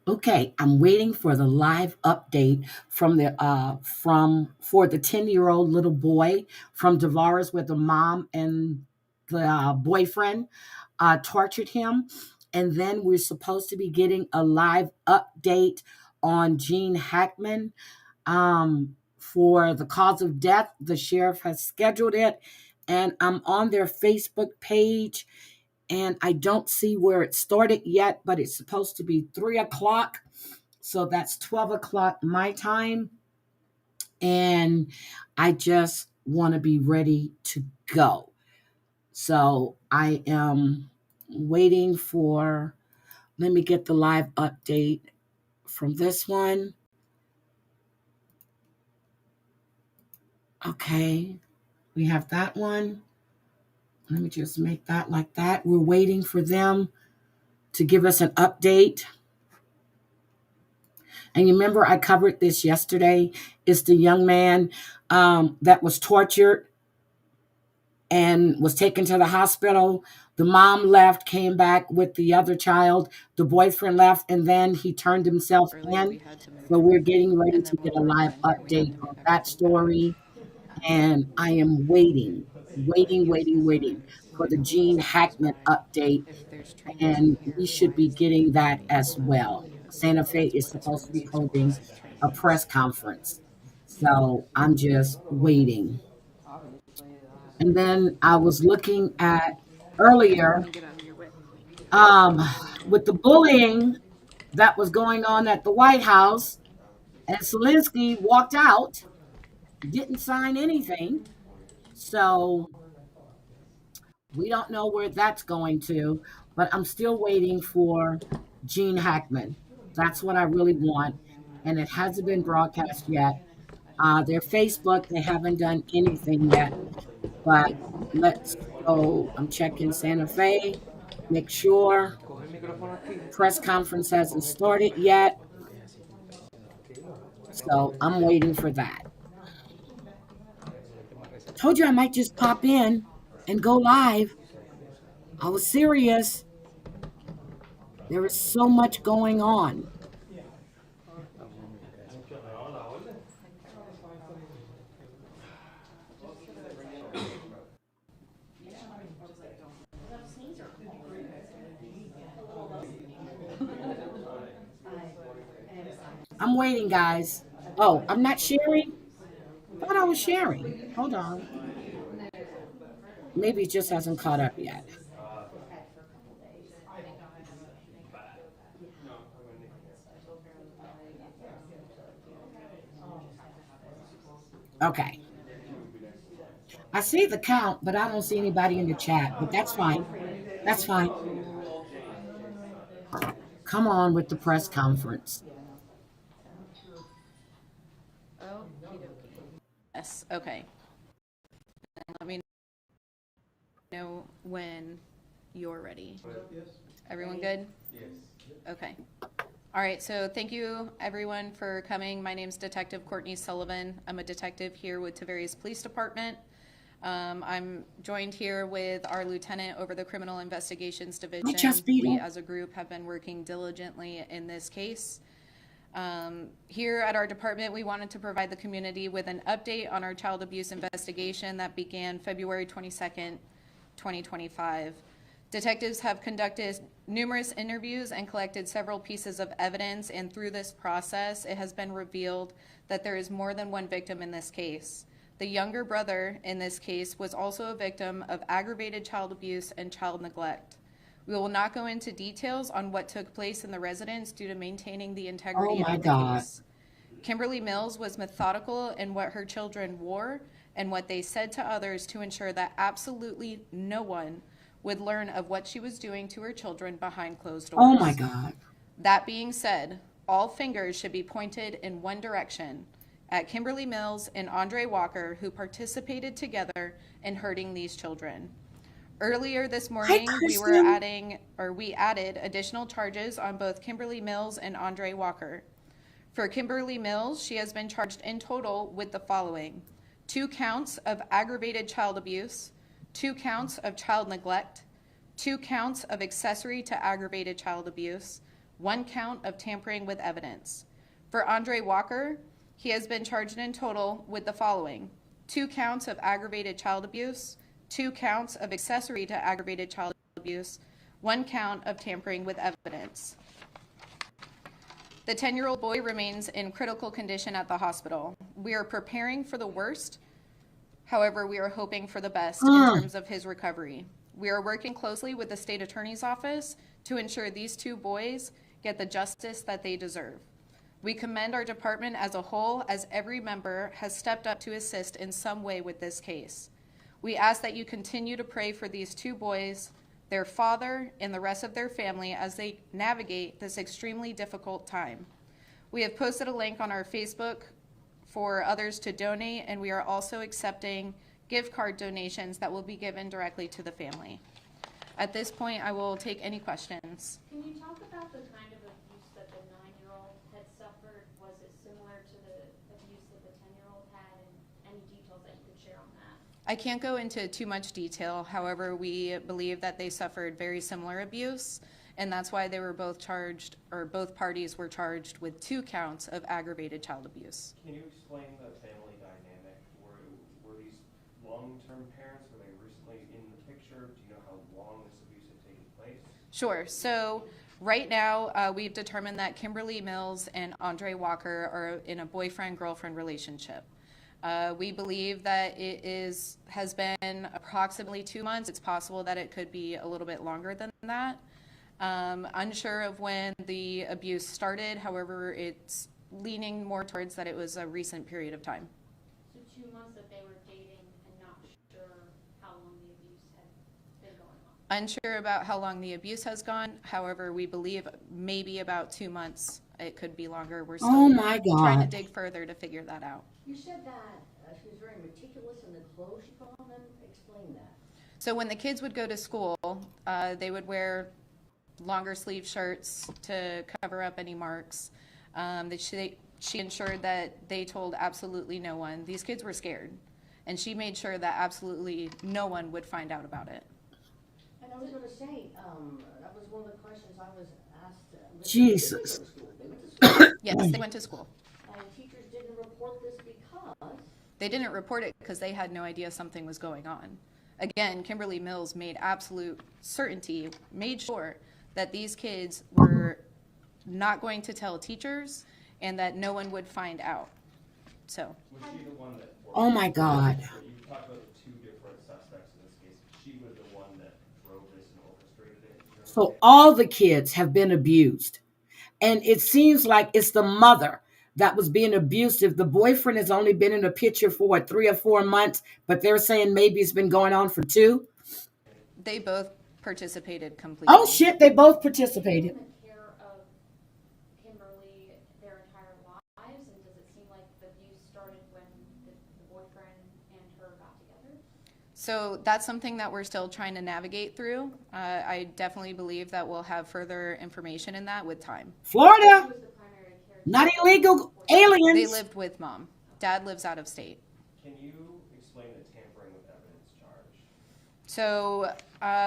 Okay, I'm waiting for the live update from the from for the 10-year-old little boy from Tavares where the mom and the boyfriend tortured him. And then we're supposed to be getting a live update on Gene Hackman for the cause of death. The sheriff has scheduled it, and I'm on their Facebook page, and I don't see where it started yet, but it's supposed to be 3 o'clock. So that's 12 o'clock my time. And I just want to be ready to go. So I am waiting for, let me get the live update from this one. Okay, we have that one. Let me just make that like that. We're waiting for them to give us an update. And you remember I covered this yesterday. It's the young man that was tortured and was taken to the hospital. The mom left, came back with the other child. The boyfriend left, and then he turned himself Earlier, we in. had to move So her, we're getting ready and to then get when a we were live done here, we had update to on move that everything back over. story. And I am waiting, waiting, waiting, waiting for the Gene Hackman update. If there's trainers in And we here, should why be is there getting that nobody as well. Santa Fe That's is what supposed to be supervisors for, holding is a press trainers. conference. So I'm just waiting. And then I was looking at earlier Don't get out of your way. um, with the bullying that was going on at the White House, and Zelensky walked out, didn't sign anything. So we don't know where that's going to, but I'm still waiting for Gene Hackman. That's what I really want. And it hasn't been broadcast yet. Their Facebook, they haven't done anything yet. But let's go. I'm checking Santa Fe, make sure press conference hasn't started yet. So I'm waiting for that. Told you I might just pop in and go live. I was serious. There is so much going on. I'm waiting, guys. Oh, I'm not sharing? Thought I was sharing. Hold on. Maybe it just hasn't caught up yet. Okay. I see the count, but I don't see anybody in the chat. But that's fine. That's fine. Come on with the press conference. Oh, yes, okay. Let me know when you're ready. Everyone good? Okay. All right, so thank you everyone for coming. My name's Detective Courtney Sullivan. I'm a detective here with Tavares Police Department. I'm joined here with our lieutenant over the Criminal Investigations Hi, Division. We Chespito. as a group have been working diligently in this case. Here at our department, we wanted to provide the community with an update on our child abuse investigation that began February 22nd, 2025. Detectives have conducted numerous interviews and collected several pieces of evidence, and through this process, it has been revealed that there is more than one victim in this case. The younger brother in this case was also a victim of aggravated child abuse and child neglect. We will not go into details on what took place in the residence due to maintaining the Oh integrity my of the God. case. Kimberly Mills was methodical in what her children wore and what they said to others to ensure that absolutely no one would learn of what she was doing to her children behind closed Oh my doors. God. That being said, all fingers should be pointed in one direction at Kimberly Mills and Andre Walker, who participated together in hurting these children. Earlier this Hi, morning, Kristen. we added additional charges on both Kimberly Mills and Andre Walker. For Kimberly Mills, she has been charged in total with the following: 2 counts of aggravated child abuse, 2 counts of child neglect, 2 counts of accessory to aggravated child abuse, 1 count of tampering with evidence. For Andre Walker, he has been charged in total with the following: 2 counts of aggravated child abuse, 2 counts of accessory to aggravated child abuse, 1 count of tampering with evidence. The 10-year-old boy remains in critical condition at the hospital. We are preparing for the worst. However, we are hoping for the best in terms of his recovery. We are working closely with the state attorney's office to ensure these 2 boys get the justice that they deserve. We commend our department as a whole, as every member has stepped up to assist in some way with this case. We ask that you continue to pray for these 2 boys, their father, and the rest of their family as they navigate this extremely difficult time. We have posted a link on our Facebook for others to donate, and we are also accepting gift card donations that will be given directly to the family. At this point, I will take any questions. Can you talk about the kind of abuse that the 9-year-old had suffered? Was it similar to the abuse that the 10-year-old had, and any details that you could share on that? I can't go into too much detail. However, we believe that they suffered very similar abuse, and that's why they were both charged, or both parties were charged with 2 counts of aggravated child abuse. Can you explain the family dynamic? Were these long-term parents? Were they recently in the picture? Do you know how long this abuse had taken place? Sure. So right now, we've determined that Kimberly Mills and Andre Walker are in a boyfriend-girlfriend relationship. We believe that it has been approximately 2 months. It's possible that it could be a little bit longer than that. Unsure of when the abuse started. However, it's leaning more towards that it was a recent period of time. So 2 months that they were dating and not sure how long the abuse had been going on. Unsure about how long the abuse has gone. However, we believe maybe about 2 months. It could be longer. We're still Oh my trying to God. dig further to figure that out. You said that she was very meticulous in the clothes she put on them. Explain that. So when the kids would go to school, they would wear longer sleeve shirts to cover up any marks. She ensured that they told absolutely no one. These kids were scared, and she made sure that absolutely no one would find out about it. And I was going to say, that was one of the questions I was asked. Jesus. They went to school. Yes, they went to school. And teachers didn't report this because. They didn't report it because they had no idea something was going on. Again, Kimberly Mills made absolute certainty, made sure that these kids were not going to tell teachers and that no one would find out. So, Was she the one that... Oh my God. You talked about the 2 different suspects in this case. She was the one that drove this and orchestrated it? So all the kids have been abused. And it seems like it's the mother that was being abusive. The boyfriend has only been in a picture for 3 or 4 months, but they're saying maybe it's been going on for 2. they both participated completely. Oh shit, they both participated. Taken care of Kimberly their entire lives, and does it seem like the abuse started when the boyfriend and her got together? So that's something that we're still trying to navigate through. I definitely believe that we'll have further information in that with time. Florida, Who was the primary caregiver? not illegal aliens. They lived with mom. Dad lives out of state. Can you explain the tampering with evidence charge? So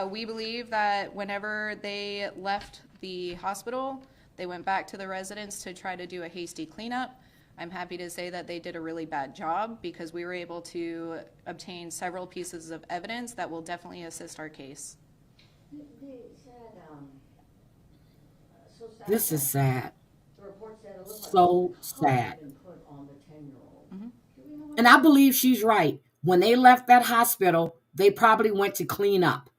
we believe that whenever they left the hospital, they went back to the residence to try to do a hasty cleanup. I'm happy to say that they did a really bad job because we were able to obtain several pieces of evidence that will definitely assist our case. They said, so sad. This is sad. The report said it looked like So a sad. had been put on the 10-year-old. Mhm. Do we know what And I believe she's right. When they left that hospital, they probably went to clean up.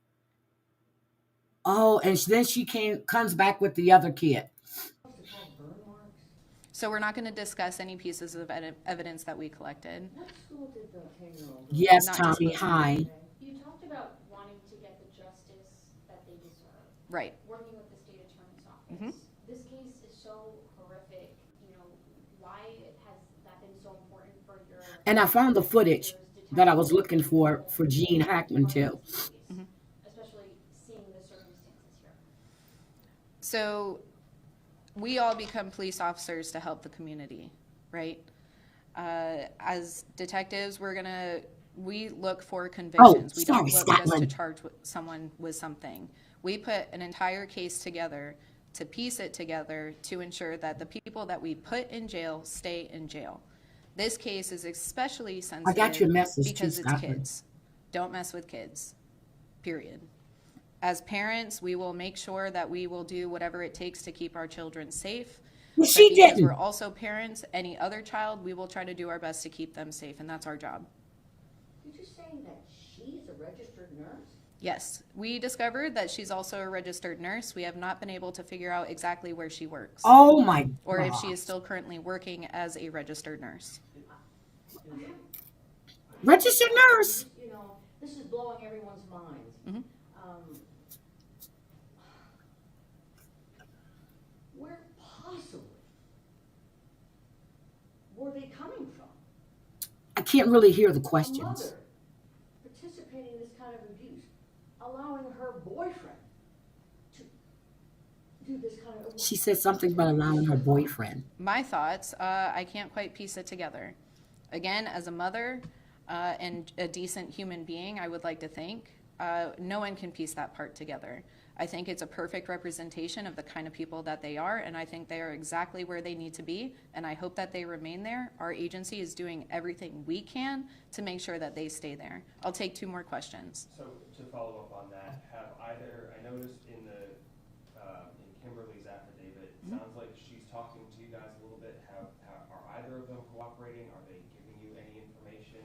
Oh, and then she comes back with the other kid. supposed to call burn marks? So we're not going to discuss any pieces of evidence that we collected. What school did the 10-year-old go to? Yes, Not Tommy. disclosing. Hi. You talked about wanting to get the justice that they deserve, Right. working with the state attorney's office. Mhm. This case is so horrific, why has that been so important for your... And I found the footage that I was looking for Gene Hackman too. Mhm. Especially seeing the circumstances here. So we all become police officers to help the community, right? As detectives, we look for convictions. We don't sorry, look just to Scotland. charge someone with something. We put an entire case together to piece it together to ensure that the people that we put in jail stay in jail. This case is especially sensitive I got your message too, because it's Scotland. kids. Don't mess with kids, period. As parents, we will make sure that we will do whatever it takes to keep our children safe. Well, But she because didn't. we're also parents, any other child, we will try to do our best to keep them safe, and that's our job. Did you say that she's a registered nurse? Yes, we discovered that she's also a registered nurse. We have not been able to figure out exactly where she works Oh my or if God. she is still currently working as a registered nurse. Registered nurse. You know, this is blowing everyone's minds. Mhm. Where possibly were they coming from? I can't really hear the A questions. mother participating in this kind of abuse, allowing her boyfriend to do this kind of. She said something about allowing her boyfriend. My thoughts, I can't quite piece it together. Again, as a mother and a decent human being, I would like to think, no one can piece that part together. I think it's a perfect representation of the kind of people that they are, and I think they are exactly where they need to be, and I hope that they remain there. Our agency is doing everything we can to make sure that they stay there. I'll take 2 more questions. So to follow up on that, have either, I noticed in the, in Kimberly's affidavit, it sounds like she's talking to you guys a little bit. Are either of them cooperating? Are they giving you any information?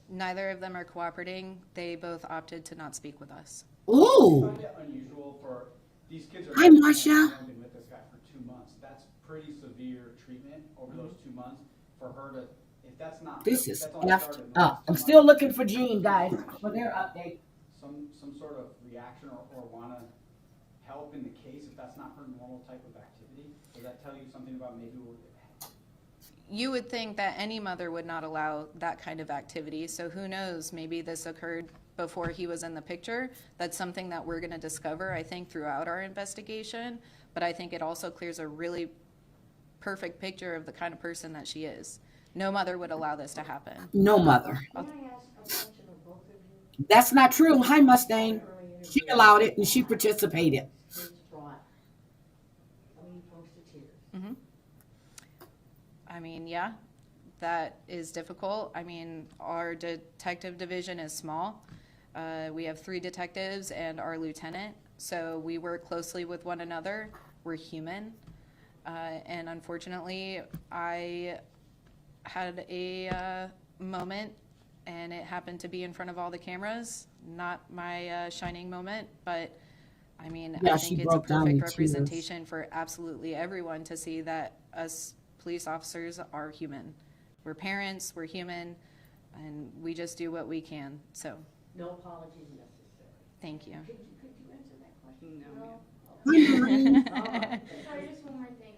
Neither of them are cooperating. They both opted to not speak with us. Ooh. I find it unusual for these kids are. Hi, Marcia. I've only been with this guy for 2 months. That's pretty severe treatment over those 2 months for her to, if that's not. This is that's only effed started up. I'm months, still looking for Jean, guys, for their update. Some sort of reaction or wanna help in the case if that's not her normal type of activity. Does that tell you something about maybe we're. You would think that any mother would not allow that kind of activity, so who knows, maybe this occurred before he was in the picture. That's something that we're gonna discover, I think, throughout our investigation, but I think it also clears a really perfect picture of the kind of person that she is. No mother would allow this to happen. No mother. Can I ask a question of both of you? That's not true. Hi, Mustang. Early interview. She allowed it and she participated. Kids brought, I mean, folks to tears. Mhm. I mean, yeah, that is difficult. I mean, our detective division is small. We have 3 detectives and our lieutenant, so we work closely with one another. We're human. And unfortunately, I had a moment, and it happened to be in front of all the cameras. Not my shining moment, but I mean, Yeah, I she think it's a broke down perfect in tears. representation for absolutely everyone to see that us police officers are human. We're parents, we're human, and we just do what we can. So, No apologies necessary. thank you. Could you answer that question? No, Sorry, just one more thing.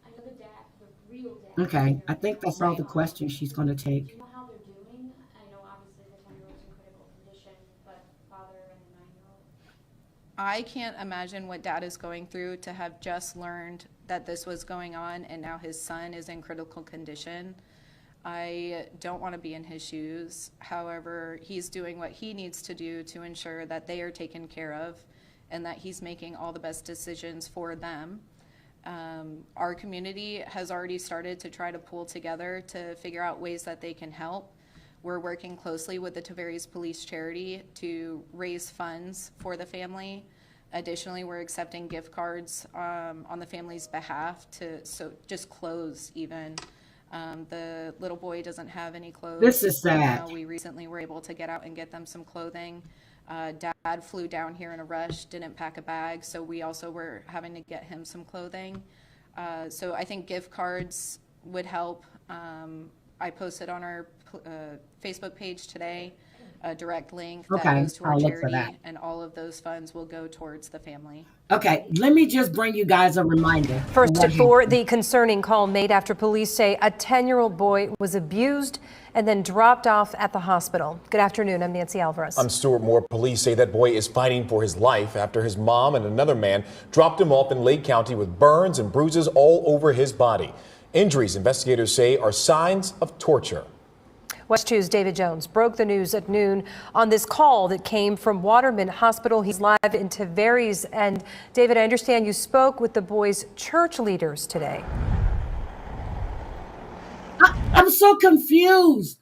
I know the dad, the real dad. Okay, I think that's all the questions she's gonna Do take. you know how they're doing? I know obviously the 10-year-old's in critical condition, but father and the 9-year-old. I can't imagine what dad is going through to have just learned that this was going on and now his son is in critical condition. I don't want to be in his shoes. However, he's doing what he needs to do to ensure that they are taken care of and that he's making all the best decisions for them. Our community has already started to try to pull together to figure out ways that they can help. We're working closely with the Tavares Police Charity to raise funds for the family. Additionally, we're accepting gift cards on the family's behalf so just clothes even. The little boy doesn't have any clothes. This is right sad. now. We recently were able to get out and get them some clothing. Dad flew down here in a rush, didn't pack a bag, so we also were having to get him some clothing. So I think gift cards would help. I posted on our Facebook page today a direct link that Okay, goes to our I'll look for charity, that. and all of those funds will go towards the family. Okay, let me just bring you guys a reminder. First What at 4, the concerning call made after police say a 10-year-old boy was abused and then dropped off at the hospital. Good afternoon, I'm Nancy Alvarez. I'm Stuart Moore. Police say that boy is fighting for his life after his mom and another man dropped him off in Lake County with burns and bruises all over his body. Injuries, investigators say, are signs of torture. West 2's David Jones broke the news at noon on this call that came from Waterman Hospital. He's live in Tavares. And David, I understand you spoke with the boys' church leaders today. I'm so confused.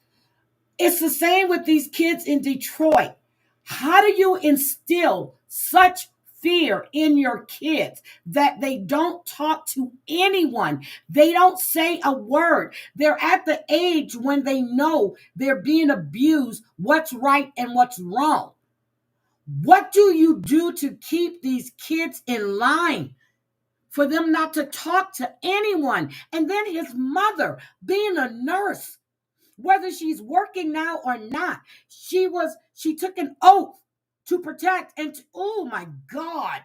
It's the same with these kids in Detroit. How do you instill such fear in your kids that they don't talk to anyone? They don't say a word. They're at the age when they know they're being abused, what's right and what's wrong. What do you do to keep these kids in line for them not to talk to anyone? And then his mother, being a nurse, whether she's working now or not, she took an oath to protect and oh my God.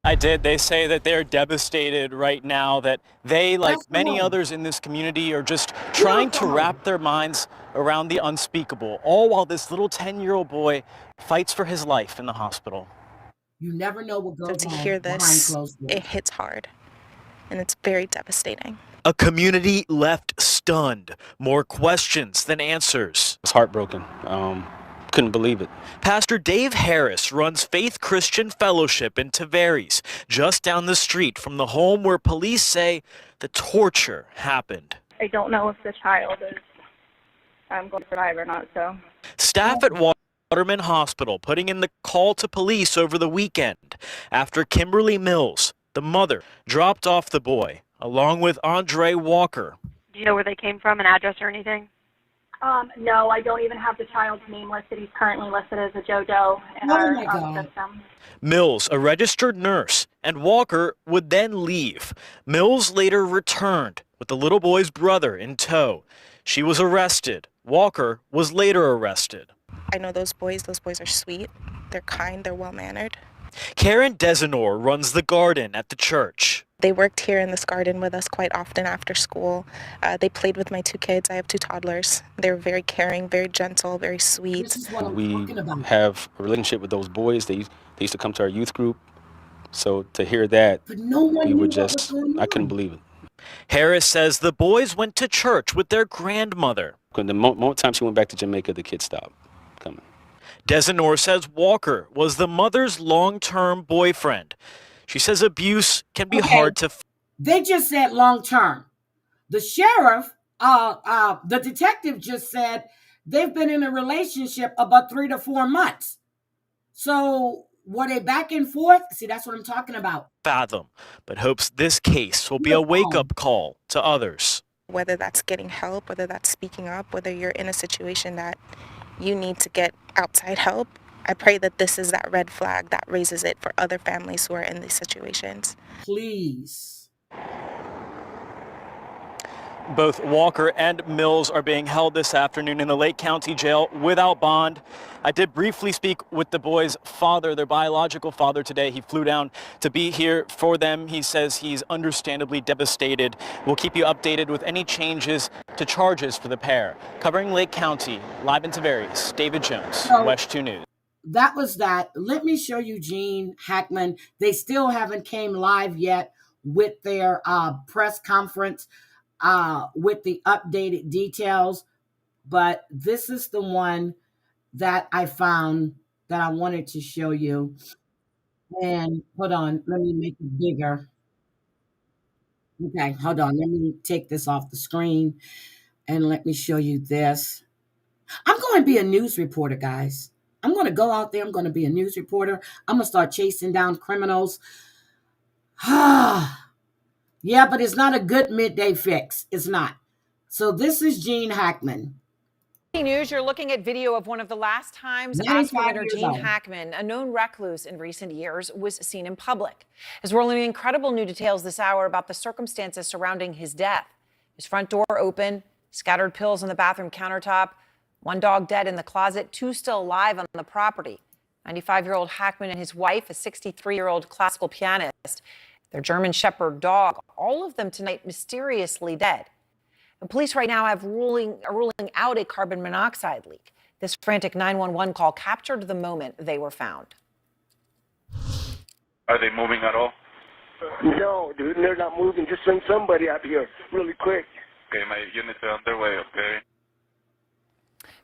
I did. They say that they're devastated right now, that they, like That's many wrong. others in this community, are just trying to wrap their minds around the unspeakable, all while this little 10-year-old boy fights for his life in the hospital. You never know what goes So to on hear behind this, closed doors. it hits hard, and it's very devastating. A community left stunned. More questions than answers. I was heartbroken. Couldn't believe it. Pastor Dave Harris runs Faith Christian Fellowship in Tavares, just down the street from the home where police say the torture happened. I don't know if the child is going to survive or not, so. Staff at Waterman Hospital putting in the call to police over the weekend after Kimberly Mills, the mother, dropped off the boy along with Andre Walker. Do you know where they came from, an address or anything? No, I don't even have the child's name listed. He's currently listed as a JoJo in our system. Mills, a registered nurse, and Walker would then leave. Mills later returned with the little boy's brother in tow. She was arrested. Walker was later arrested. I know those boys are sweet, they're kind, they're well-mannered. Karen Desenor runs the garden at the church. They worked here in this garden with us quite often after school. They played with my two kids. I have two toddlers. They're very caring, very gentle, very sweet. We have a relationship with those boys. They used to come to our youth group. So to hear that, we were just, I couldn't believe it. Harris says the boys went to church with their grandmother. The moment time she went back to Jamaica, the kids stopped coming. Desenor says Walker was the mother's long-term boyfriend. She says abuse can be hard to... They just said long-term. The sheriff, the detective just said they've been in a relationship about 3 to 4 months. So were they back and forth? See, that's what I'm talking about. Fathom, but hopes this case will be a wake-up call to others. Whether that's getting help, whether that's speaking up, whether you're in a situation that you need to get outside help, I pray that this is that red flag that raises it for other families who are in these situations. Please. Both Walker and Mills are being held this afternoon in the Lake County Jail without bond. I did briefly speak with the boys' father, their biological father, today. He flew down to be here for them. He says he's understandably devastated. We'll keep you updated with any changes to charges for the pair. Covering Lake County, live in Tavares, David Jones, West 2 News. That was that. Let me show you Gene Hackman. They still haven't came live yet with their press conference with the updated details. But this is the one that I found that I wanted to show you. And hold on, let me make it bigger. Okay, hold on. Let me take this off the screen and let me show you this. I'm going to be a news reporter, guys. I'm going to go out there. I'm going to be a news reporter. I'm going to start chasing down criminals. Yeah, but it's not a good midday fix. It's not. So this is Gene Hackman. News, you're looking at video of one of the last times Oscar winner Gene Hackman, a known recluse in recent years, was seen in public. As we're learning incredible new details this hour about the circumstances surrounding his death. His front door open, scattered pills on the bathroom countertop, one dog dead in the closet, 2 still alive on the property. 95-year-old Hackman and his wife, a 63-year-old classical pianist, their German Shepherd dog, all of them tonight mysteriously dead. And police right now are ruling out a carbon monoxide leak. This frantic 911 call captured the moment they were found. Are they moving at all? No, dude, they're not moving. Just send somebody out here really quick. Okay, my units are underway, okay?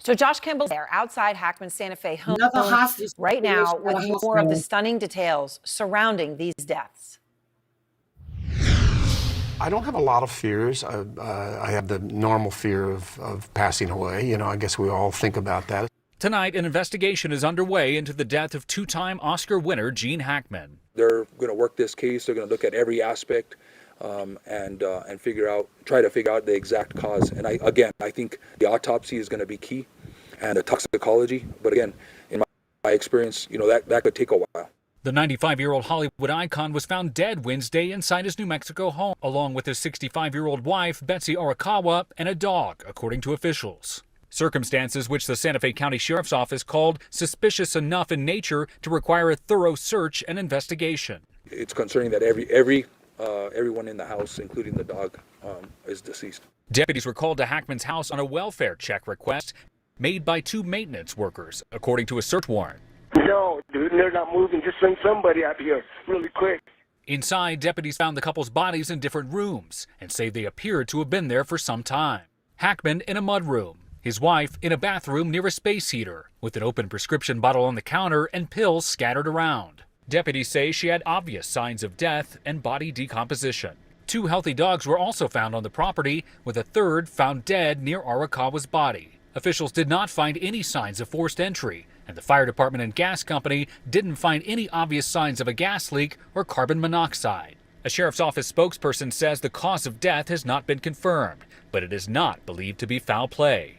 So Josh Kimball's there outside Hackman's Santa Fe home Another hostage right now situation with at a more of the hospital. stunning details surrounding these deaths. I don't have a lot of fears. I have the normal fear of passing away. You know, I guess we all think about that. Tonight, an investigation is underway into the death of two-time Oscar winner Gene Hackman. They're going to work this case. They're going to look at every aspect and try to figure out the exact cause. And I think the autopsy is going to be key, and the toxicology. But again, in my experience, you know, that could take a while. The 95-year-old Hollywood icon was found dead Wednesday inside his New Mexico home, along with his 65-year-old wife, Betsy Arakawa, and a dog, according to officials. Circumstances which the Santa Fe County Sheriff's Office called suspicious enough in nature to require a thorough search and investigation. It's concerning that everyone in the house, including the dog, is deceased. Deputies were called to Hackman's house on a welfare check request made by two maintenance workers, according to a search warrant. No, dude, they're not moving. Just send somebody out here really quick. Inside, deputies found the couple's bodies in different rooms and say they appeared to have been there for some time. Hackman in a mudroom, his wife in a bathroom near a space heater, with an open prescription bottle on the counter and pills scattered around. Deputies say she had obvious signs of death and body decomposition. Two healthy dogs were also found on the property, with a third found dead near Arakawa's body. Officials did not find any signs of forced entry, and the fire department and gas company didn't find any obvious signs of a gas leak or carbon monoxide. A sheriff's office spokesperson says the cause of death has not been confirmed, but it is not believed to be foul play.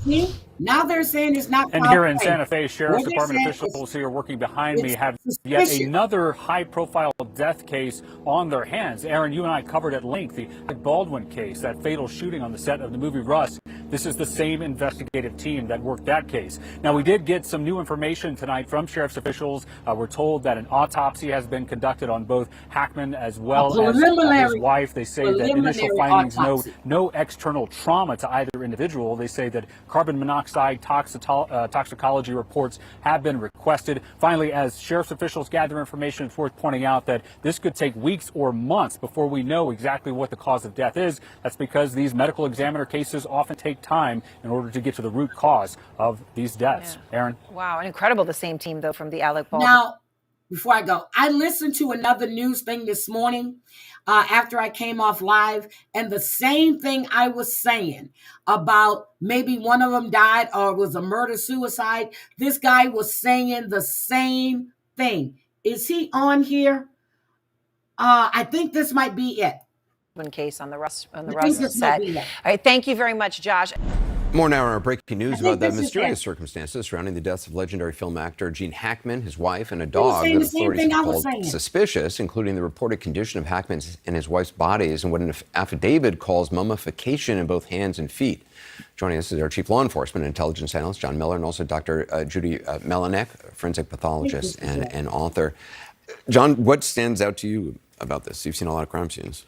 See? Now they're saying it's not And foul here in play. Santa Fe, Sheriff's What they Department said officials who are working behind me it's have yet suspicious. another high-profile death case on their hands. Aaron, you and I covered at length the Baldwin case, that fatal shooting on the set of the movie Rust. This is the same investigative team that worked that case. Now, we did get some new information tonight from sheriff's officials. We're told that an autopsy has been conducted on both Hackman as well as his wife. They say that initial findings no external trauma to either individual. They say that carbon monoxide toxicology reports have been requested. Finally, as sheriff's officials gather information, it's worth pointing out that this could take weeks or months before we know exactly what the cause of death is. That's because these medical examiner cases often take time in order to get to the root cause of these deaths. Yeah. Aaron? Wow, and incredible the same team, though, from the Alec Baldwin. Now, before I go, I listened to another news thing this morning after I came off live, and the same thing I was saying about maybe one of them died or was a murder-suicide, this guy was saying the same thing. Is he on here? I think this might be it. Case on the Rust I think set. this might be it. All right, thank you very much, Josh. More now on our breaking news about the this is mysterious it. circumstances surrounding the deaths of legendary film actor Gene Hackman, his wife, and a dog saying that the same authorities thing have I was called saying. suspicious, including the reported condition of Hackman's and his wife's bodies and what an affidavit calls mummification in both hands and feet. Joining us is our Chief Law Enforcement and Intelligence Analyst, John Miller, and also Dr. Judy Melanek, forensic pathologist and author. John, what stands out to you about this? You've seen a lot of crime scenes.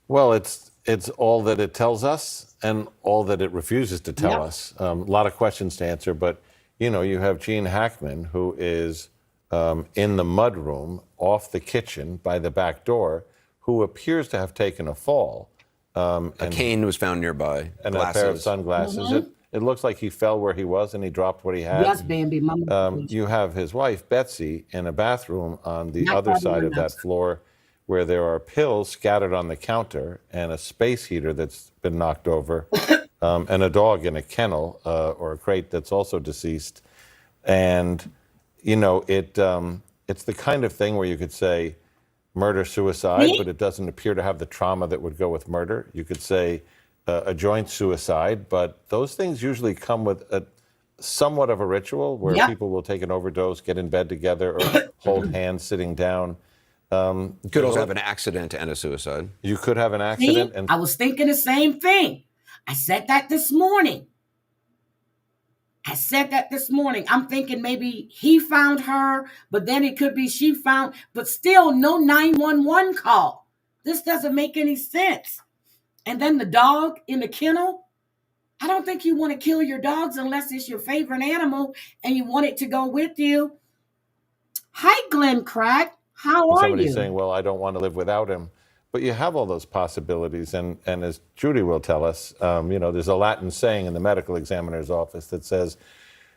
Well, it's all that it tells us and all that it refuses to tell us. A lot of questions to answer, but you know, you have Gene Hackman, who is in the mudroom off the kitchen by the back door, who appears to have taken a fall. A cane was found nearby. And glasses. a pair of sunglasses. It looks like he fell where he was and he dropped what he had. Yes, Bambi. Mama. You have his wife, Betsy, in a bathroom on the Not other far side of below that us. floor, where there are pills scattered on the counter and a space heater that's been knocked over, and a dog in a kennel or a crate that's also deceased. And, you know, it's the kind of thing where you could say murder-suicide, but it doesn't appear to have the trauma that would go with murder. You could say a joint suicide, but those things usually come with somewhat of a ritual where people will take an overdose, get in bed together, or hold hands sitting down. You could also have an accident and a suicide. You could have an accident. I was thinking the same thing. I said that this morning. I'm thinking maybe he found her, but then it could be she found, but still no 911 call. This doesn't make any sense. And then the dog in the kennel. I don't think you want to kill your dogs unless it's your favorite animal and you want it to go with you. Hi, Glenn Crack. How are Somebody's you? saying, well, I don't want to live without him. But you have all those possibilities, and as Judy will tell us, there's a Latin saying in the medical examiner's office that says,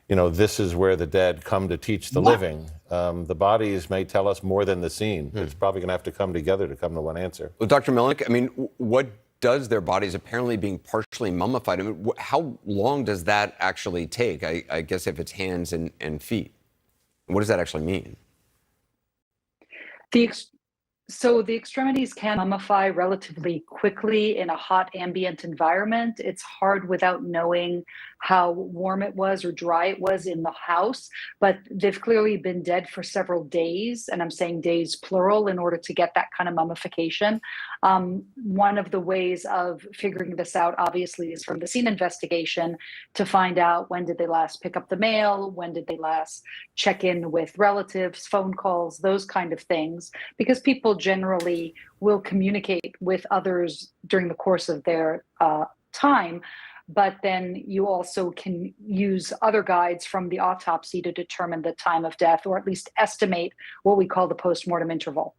this is where the dead come to teach the living. The bodies may tell us more than the scene. It's probably going to have to come together to come to one answer. Well, Dr. Melnick, I mean, what does their bodies apparently being partially mummified? I mean, how long does that actually take? I guess if it's hands and feet. What does that actually mean? So the extremities can mummify relatively quickly in a hot ambient environment. It's hard without knowing how warm it was or dry it was in the house, but they've clearly been dead for several days, and I'm saying days plural in order to get that kind of mummification. One of the ways of figuring this out, obviously, is from the scene investigation to find out when did they last pick up the mail, when did they last check in with relatives, phone calls, those kind of things, because people generally will communicate with others during the course of their time. But then you also can use other guides from the autopsy to determine the time of death, or at least estimate what we call the postmortem interval.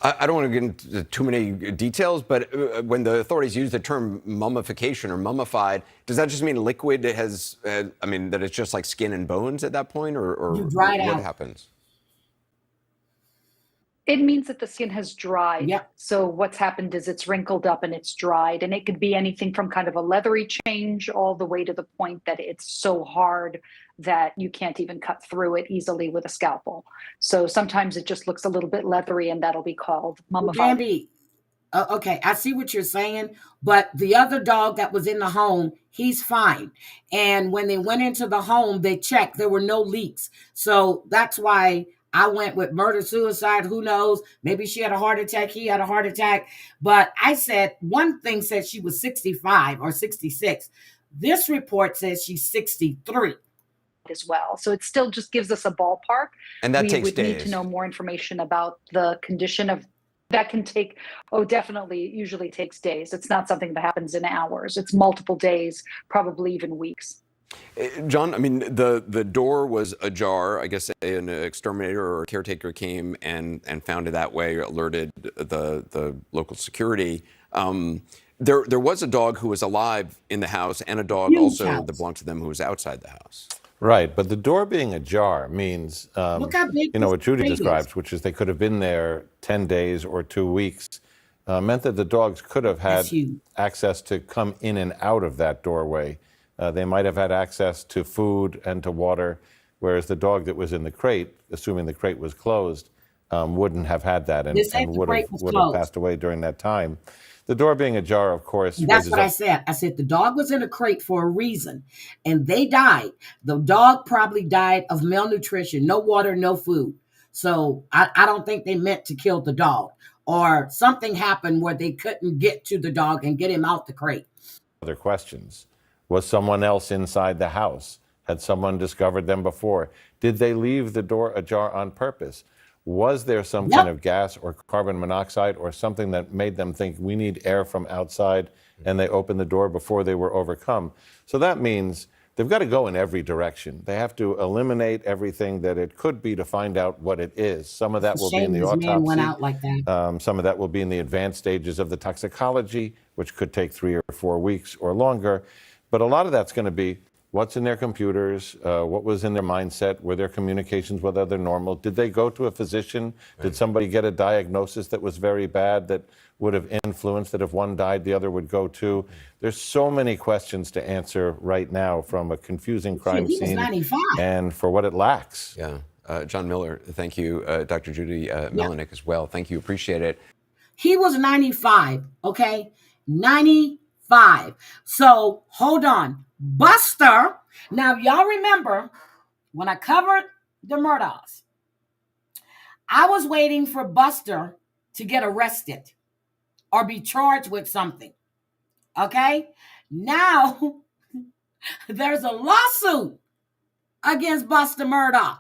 I don't want to get into too many details, but when the authorities use the term mummification or mummified, does that just mean liquid has, that it's just like skin and bones at that point, or what happens? It means that the skin has dried. Yep. So what's happened is it's wrinkled up and it's dried, and it could be anything from kind of a leathery change all the way to the point that it's so hard that you can't even cut through it easily with a scalpel. So sometimes it just looks a little bit leathery, and that'll be called mummified. Bambi, okay, I see what you're saying, but the other dog that was in the home, he's fine. And when they went into the home, they checked, there were no leaks. So that's why I went with murder, suicide, who knows? Maybe she had a heart attack, he had a heart attack. But I said, one thing said she was 65 or 66. This report says she's 63. As well. So it still just gives us a ballpark. And that takes days. We would need to know more information about the condition of that. Can take, definitely, usually takes days. It's not something that happens in hours. It's multiple days, probably even weeks. John, I mean, the door was ajar. I guess an exterminator or a caretaker came and found it that way, alerted the local security. There was a dog who was alive in the house, and a dog that belonged to them who was outside the house. Right, but the door being ajar means, what Judy describes, which is they could have been there 10 days or 2 weeks, meant that the dogs could have had access to come in and out of that doorway. They might have had access to food and to water, whereas the dog that was in the crate, assuming the crate was closed, wouldn't have had that and would have passed away during that time. The door being ajar, of course. That's what I said. I said the dog was in a crate for a reason, and they died. The dog probably died of malnutrition, no water, no food. So I don't think they meant to kill the dog, or something happened where they couldn't get to the dog and get him out the crate. Other questions. Was someone else inside the house? Had someone discovered them before? Did they leave the door ajar on purpose? Was there some kind of gas or carbon monoxide or something that made them think we need air from outside, and they opened the door before they were overcome? So that means they've got to go in every direction. They have to eliminate everything that it could be to find out what it is. Some of that will be in the autopsy. Went out like that. Some of that will be in the advanced stages of the toxicology, which could take 3 or 4 weeks or longer. But a lot of that's going to be what's in their computers, what was in their mindset, were their communications with other normal? Did they go to a physician? Did somebody get a diagnosis that was very bad that would have influenced that if one died, the other would go too? There's so many questions to answer right now from a confusing crime scene and for what it lacks. Yeah. John Miller, thank you. Dr. Judy Melnick as well. Thank you. Appreciate it. He was 95, okay? 95. So hold on. Buster, now y'all remember when I covered the Murdaughs, I was waiting for Buster to get arrested or be charged with something. Okay? Now there's a lawsuit against Buster Murdaugh.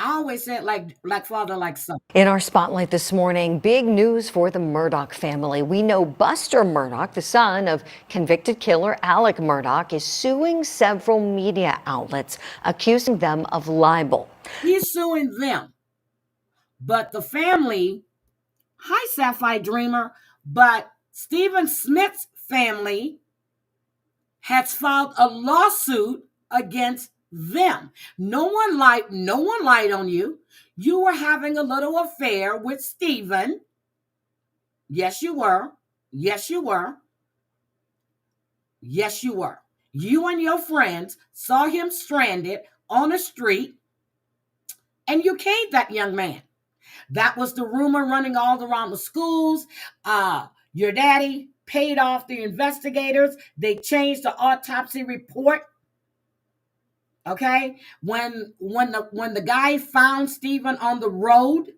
I always said like father, like son. In our spotlight this morning, big news for the Murdaugh family. We know Buster Murdaugh, the son of convicted killer Alec Murdaugh, is suing several media outlets, accusing them of libel. He's suing them, but the family Hi, Sapphire Dreamer. But Stephen Smith's family has filed a lawsuit against them. No one lied on you. You were having a little affair with Stephen. Yes, you were. Yes, you were. Yes, you were. You and your friends saw him stranded on a street, and you caved that young man. That was the rumor running all around the schools. Your daddy paid off the investigators. They changed the autopsy report. Okay, when the guy found Stephen on the road,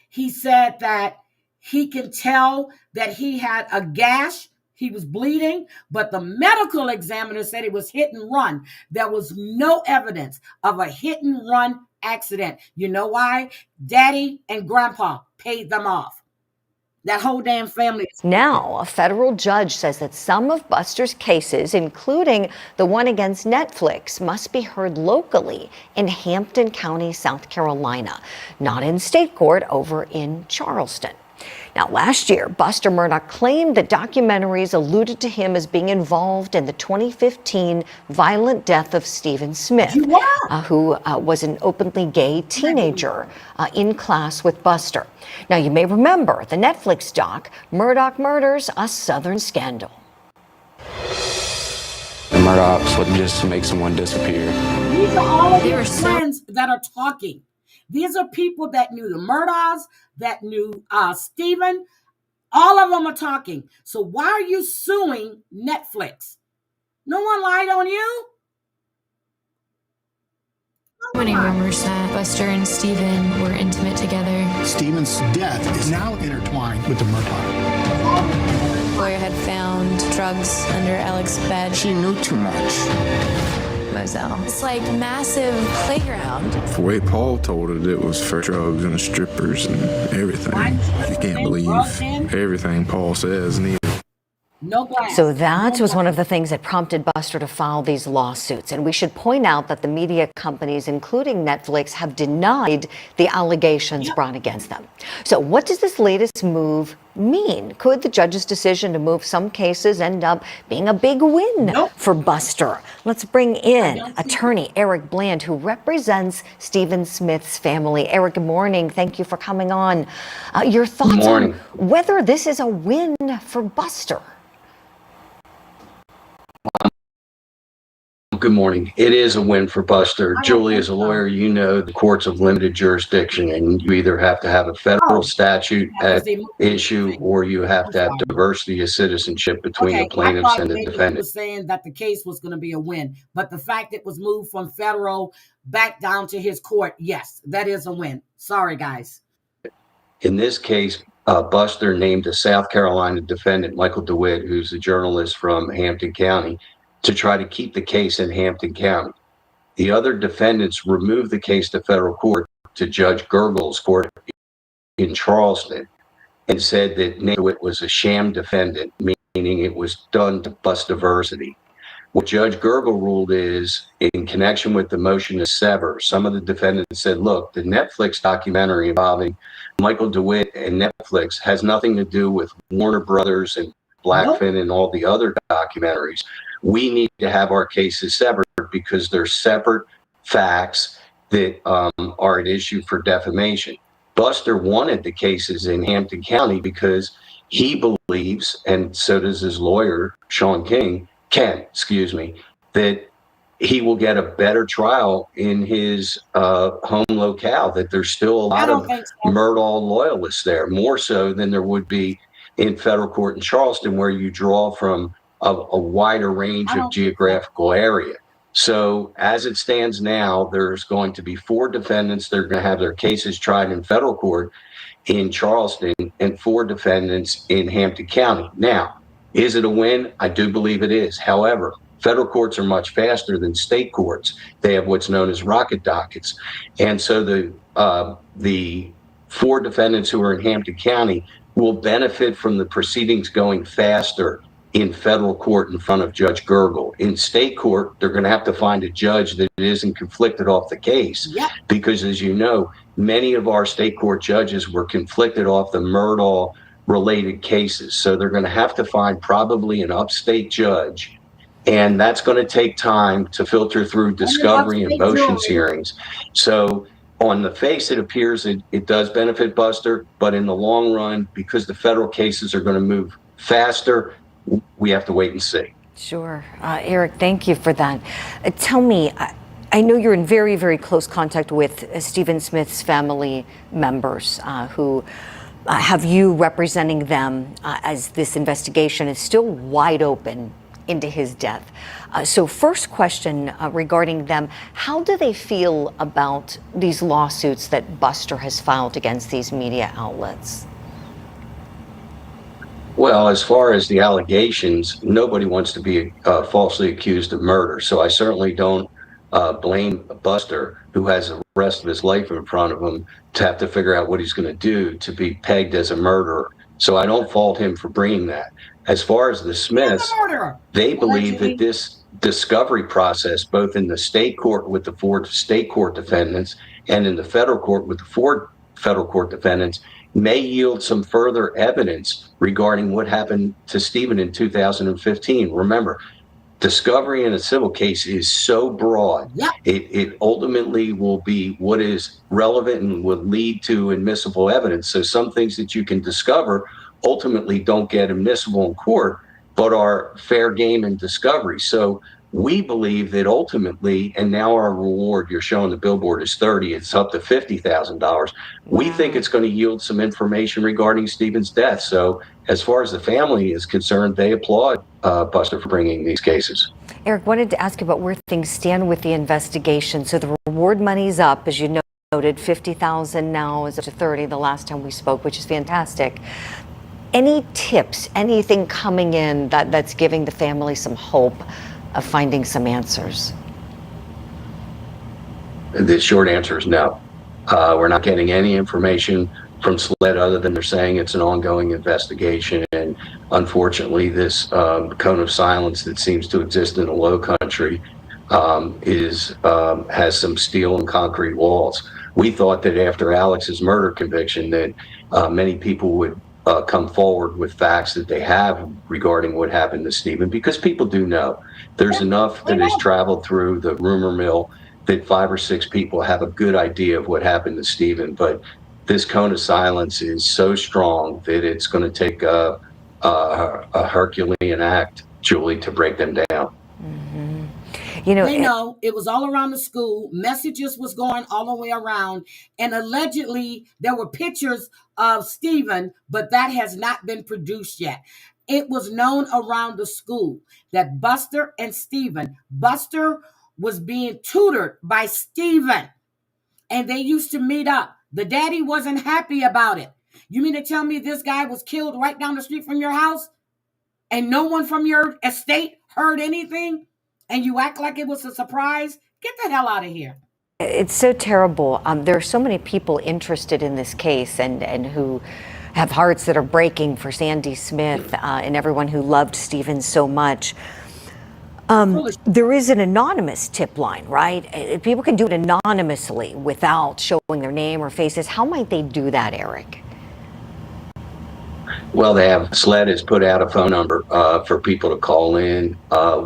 he said that he can tell that he had a gash. He was bleeding, but the medical examiner said it was hit and run. There was no evidence of a hit and run accident. You know why? Daddy and Grandpa paid them off. That whole damn family. Now, a federal judge says that some of Buster's cases, including the one against Netflix, must be heard locally in Hampton County, South Carolina, not in state court over in Charleston. Now, last year, Buster Murdaugh claimed that documentaries alluded to him as being involved in the 2015 violent death of Stephen Smith, who was an openly gay teenager in class with Buster. Now, you may remember the Netflix doc, Murdaugh Murders, A Southern Scandal. The Murdaughs wouldn't just make someone disappear. These are all of your friends that are talking. These are people that knew the Murdaughs, that knew Stephen. All of them are talking. So why are you suing Netflix? No one lied on you? Many rumors that Buster and Stephen were intimate together. Stephen's death is now intertwined with the Murdaugh. Lawyer had found drugs under Alex's bed. She knew too much. Moselle. It's like massive playground. The way Paul told it, it was for drugs and strippers and everything. You can't believe everything Paul says neither. So that was one of the things that prompted Buster to file these lawsuits. And we should point out that the media companies, including Netflix, have denied the allegations brought against them. So what does this latest move mean? Could the judge's decision to move some cases end up being a big win for Buster? Let's bring in attorney Eric Bland, who represents Stephen Smith's family. Eric, good morning. Thank you for coming on. Your thoughts on whether this is a win for Buster? Good morning. It is a win for Buster. Julie, as a lawyer, you know the courts of limited jurisdiction, and you either have to have a federal statute at issue or you have to have diversity of citizenship between the plaintiffs and the defendant. Was saying that the case was going to be a win, but the fact it was moved from federal back down to his court, yes, that is a win. Sorry, guys. In this case, Buster named a South Carolina defendant, Michael DeWitt, who's a journalist from Hampton County, to try to keep the case in Hampton County. The other defendants removed the case to federal court to Judge Gergel's court in Charleston and said that DeWitt was a sham defendant, meaning it was done to bust diversity. What Judge Gergel ruled is, in connection with the motion to sever, some of the defendants said, look, the Netflix documentary involving Michael DeWitt and Netflix has nothing to do with Warner Brothers and Blackfin and all the other documentaries. We need to have our cases severed because they're separate facts that are at issue for defamation. Buster wanted the cases in Hampton County because he believes, and so does his lawyer, Ken, that he will get a better trial in his home locale, that there's still a lot of Murdaugh loyalists there, more so than there would be in federal court in Charleston, where you draw from a wider range of geographical area. So as it stands now, there's going to be 4 defendants that are going to have their cases tried in federal court in Charleston and 4 defendants in Hampton County. Now, is it a win? I do believe it is. However, federal courts are much faster than state courts. They have what's known as rocket dockets. And so the 4 defendants who are in Hampton County will benefit from the proceedings going faster in federal court in front of Judge Gergel. In state court, they're going to have to find a judge that isn't conflicted off the case. Because as you know, many of our state court judges were conflicted off the Murdaugh related cases. So they're going to have to find probably an upstate judge. And that's going to take time to filter through discovery and motions hearings. So on the face, it appears it does benefit Buster, but in the long run, because the federal cases are going to move faster, we have to wait and see. Sure. Eric, thank you for that. Tell me, I know you're in very, very close contact with Stephen Smith's family members who have you representing them as this investigation is still wide open into his death. So first question regarding them, how do they feel about these lawsuits that Buster has filed against these media outlets? Well, as far as the allegations, nobody wants to be falsely accused of murder. So I certainly don't blame Buster, who has the rest of his life in front of him, to have to figure out what he's going to do to be pegged as a murderer. So I don't fault him for bringing that. As far as the Smiths, they believe that this discovery process, both in the state court with the 4 state court defendants and in the federal court with the 4 federal court defendants, may yield some further evidence regarding what happened to Stephen in 2015. Remember, discovery in a civil case is so broad. It ultimately will be what is relevant and will lead to admissible evidence. So some things that you can discover ultimately don't get admissible in court, but are fair game in discovery. So we believe that ultimately, and now our reward, you're showing the billboard is 30, it's up to $50,000. We think it's going to yield some information regarding Stephen's death. So as far as the family is concerned, they applaud Buster for bringing these cases. Eric, wanted to ask about where things stand with the investigation. So the reward money's up, as you noted, $50,000 now is up to 30 the last time we spoke, which is fantastic. Any tips, anything coming in that's giving the family some hope of finding some answers? The short answer is no. We're not getting any information from SLED other than they're saying it's an ongoing investigation. And unfortunately, this cone of silence that seems to exist in the Low Country has some steel and concrete walls. We thought that after Alex's murder conviction that many people would come forward with facts that they have regarding what happened to Stephen, because people do know. There's enough that has traveled through the rumor mill that 5 or 6 people have a good idea of what happened to Stephen. But this cone of silence is so strong that it's going to take a Herculean act, Julie, to break them down. You know, they know it was all around the school. Messages was going all the way around. And allegedly, there were pictures of Stephen, but that has not been produced yet. It was known around the school that Buster and Stephen, Buster was being tutored by Stephen, and they used to meet up. The daddy wasn't happy about it. You mean to tell me this guy was killed right down the street from your house and no one from your estate heard anything? And you act like it was a surprise? Get the hell out of here. It's so terrible. There are so many people interested in this case and who have hearts that are breaking for Sandy Smith and everyone who loved Stephen so much. There is an anonymous tip line, right? People can do it anonymously without showing their name or faces. How might they do that, Eric? Well, SLED has put out a phone number for people to call in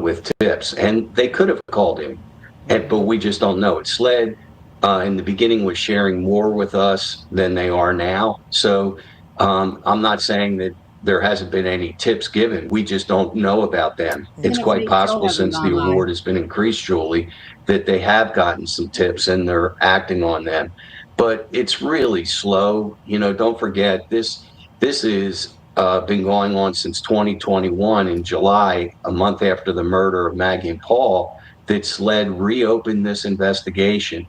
with tips, and they could have called him, but we just don't know it. SLED in the beginning was sharing more with us than they are now. So I'm not saying that there hasn't been any tips given. We just don't know about them. It's quite possible, since the award has been increased, Julie, that they have gotten some tips and they're acting on them. But it's really slow. You know, don't forget, this is been going on since 2021 in July, a month after the murder of Maggie and Paul, that SLED reopened this investigation.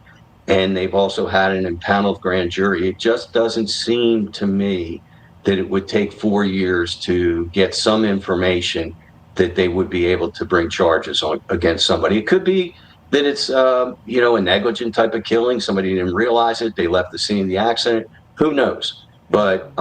And they've also had an impaneled grand jury. It just doesn't seem to me that it would take 4 years to get some information that they would be able to bring charges against somebody. It could be that it's, a negligent type of killing. Somebody didn't realize it. They left the scene of the accident. Who knows? But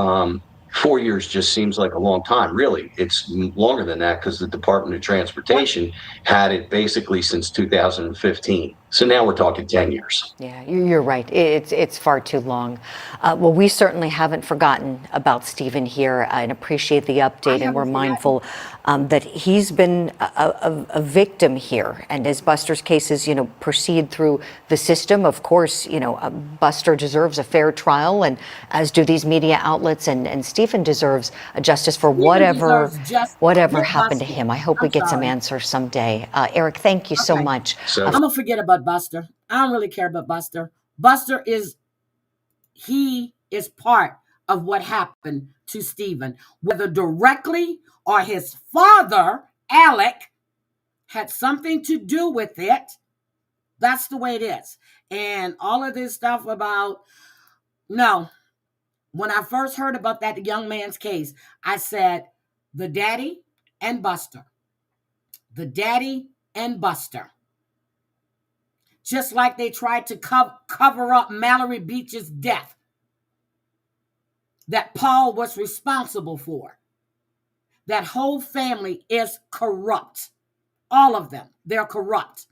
4 years just seems like a long time. Really, it's longer than that because the Department of Transportation had it basically since 2015. So now we're talking 10 years. Yeah, you're right. It's far too long. Well, we certainly haven't forgotten about Stephen here and appreciate the update. And we're mindful that he's been a victim here. And as Buster's cases, proceed through the system, of course, Buster deserves a fair trial, and as do these media outlets. And Stephen deserves justice for whatever happened to him. I hope we get some answers someday. Eric, thank you so much. I'm gonna forget about Buster. I don't really care about Buster. Buster is part of what happened to Stephen, whether directly or his father, Alec, had something to do with it. That's the way it is. And all of this stuff about, no. When I first heard about that young man's case, I said, the daddy and Buster. The daddy and Buster. Just like they tried to cover up Mallory Beach's death that Paul was responsible for. That whole family is corrupt. All of them. They're corrupt.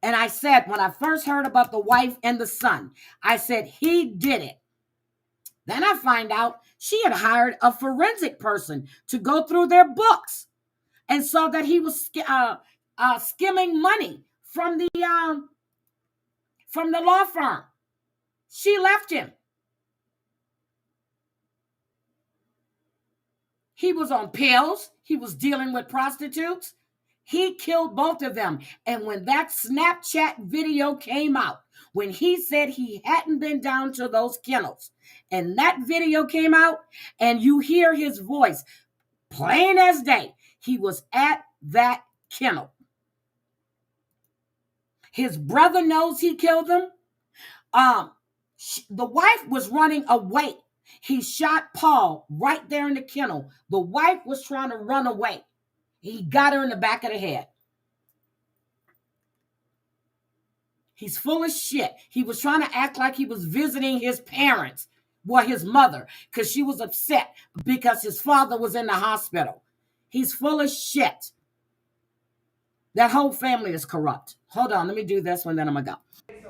And I said, when I first heard about the wife and the son, I said, he did it. Then I find out she had hired a forensic person to go through their books and saw that he was skimming money from the law firm. She left him. He was on pills. He was dealing with prostitutes. He killed both of them. And when that Snapchat video came out, when he said he hadn't been down to those kennels, and that video came out, and you hear his voice plain as day, he was at that kennel. His brother knows he killed them. The wife was running away. He shot Paul right there in the kennel. The wife was trying to run away. He got her in the back of the head. He's full of shit. He was trying to act like he was visiting his parents, his mother, because she was upset because his father was in the hospital. He's full of shit. That whole family is corrupt. Hold on, let me do this one, then I'm going to go.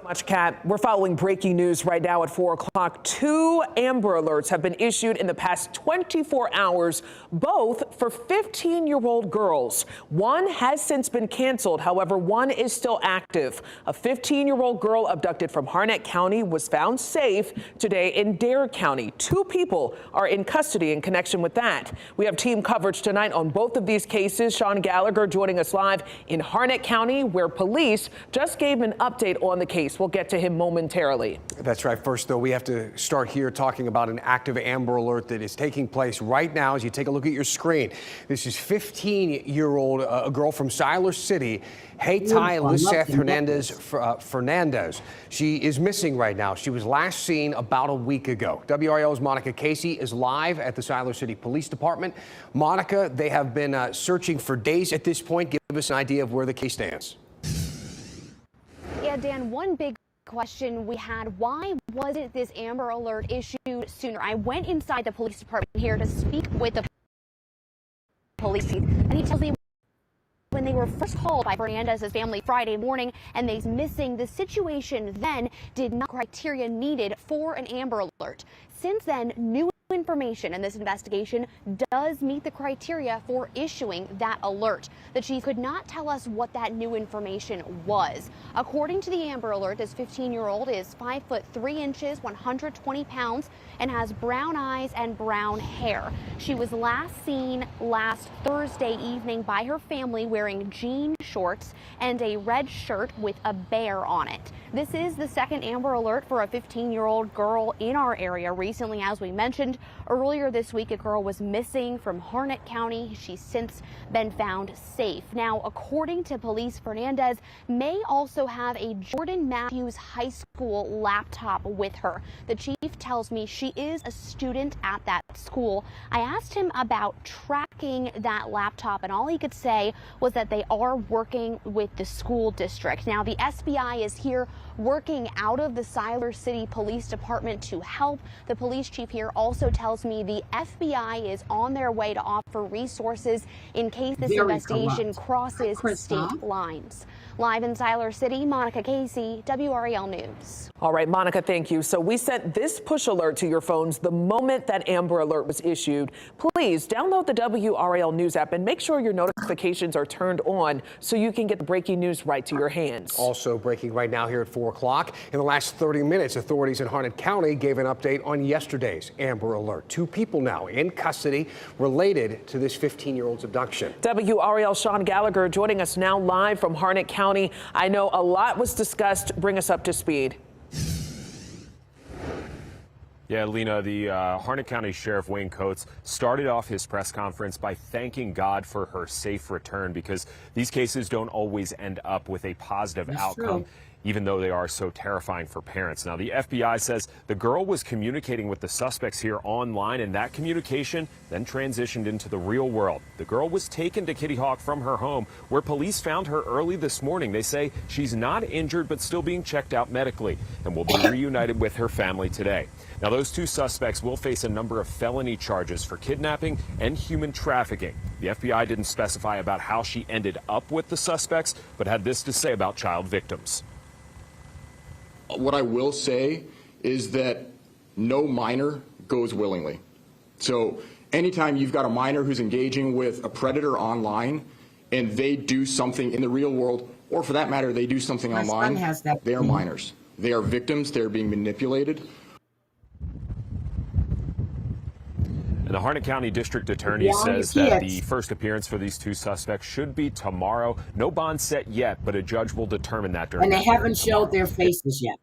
Much, Kat. We're following breaking news right now at 4 o'clock. 2 Amber Alerts have been issued in the past 24 hours, both for 15-year-old girls. One has since been canceled. However, one is still active. A 15-year-old girl abducted from Harnett County was found safe today in Dare County. 2 people are in custody in connection with that. We have team coverage tonight on both of these cases. Sean Gallagher joining us live in Harnett County, where police just gave an update on the case. We'll get to him momentarily. That's right. First, though, we have to start here talking about an active Amber Alert that is taking place right now as you take a look at your screen. This is 15-year-old, a girl from Siler City, Hayti Liseth Fernandez. She is missing right now. She was last seen about a week ago. WRAL's Monica Casey is live at the Siler City Police Department. Monica, they have been searching for days at this point. Give us an idea of where the case stands. Yeah, Dan, one big question we had, why wasn't this Amber Alert issued sooner? I went inside the police department here to speak with the police chief, and he tells me when they were first called by Fernandez's family Friday morning and they's missing, the situation then did not criteria needed for an Amber Alert. Since then, new information in this investigation does meet the criteria for issuing that alert. The chief could not tell us what that new information was. According to the Amber Alert, this 15-year-old is 5 foot 3 inches, 120 pounds, and has brown eyes and brown hair. She was last seen last Thursday evening by her family wearing jean shorts and a red shirt with a bear on it. This is the second Amber Alert for a 15-year-old girl in our area. Recently, as we mentioned, earlier this week, a girl was missing from Harnett County. She's since been found safe. Now, according to police, Fernandez may also have a Jordan Matthews High School laptop with her. The chief tells me she is a student at that that school. I asked him about tracking that laptop, and all he could say was that they are working with the school district. Now, the SBI is here working out of the Siler City Police Department to help. The police chief here also tells me the FBI is on their way to offer resources in case this investigation crosses state lines. Live in Siler City, Monica Casey, WRAL News. All right, Monica, thank you. So we sent this push alert to your phones the moment that Amber Alert was issued. Please download the WRAL News app and make sure your notifications are turned on so you can get the breaking news right to your hands. Also breaking right now here at 4 o'clock. In the last 30 minutes, authorities in Harnett County gave an update on yesterday's Amber Alert. 2 people now in custody related to this 15-year-old's abduction. WRAL Sean Gallagher joining us now live from Harnett County. I know a lot was discussed. Bring us up to speed. Yeah, Lena, the Harnett County Sheriff Wayne Coates started off his press conference by thanking God for her safe return, because these cases don't always end up with a positive outcome, even though they are so terrifying for parents. Now, the FBI says the girl was communicating with the suspects here online, and that communication then transitioned into the real world. The girl was taken to Kitty Hawk from her home, where police found her early this morning. They say she's not injured, but still being checked out medically, and will be reunited with her family today. Now, those 2 suspects will face a number of felony charges for kidnapping and human trafficking. The FBI didn't specify about how she ended up with the suspects, but had this to say about child victims. What I will say is that no minor goes willingly. So anytime you've got a minor who's engaging with a predator online and they do something in the real world, or for that matter, they do something online, they are minors. They are victims. They're being manipulated. And the Harnett County District Attorney says that the first appearance for these 2 suspects should be tomorrow. No bond set yet, but a judge will determine that during. And they haven't showed their faces yet.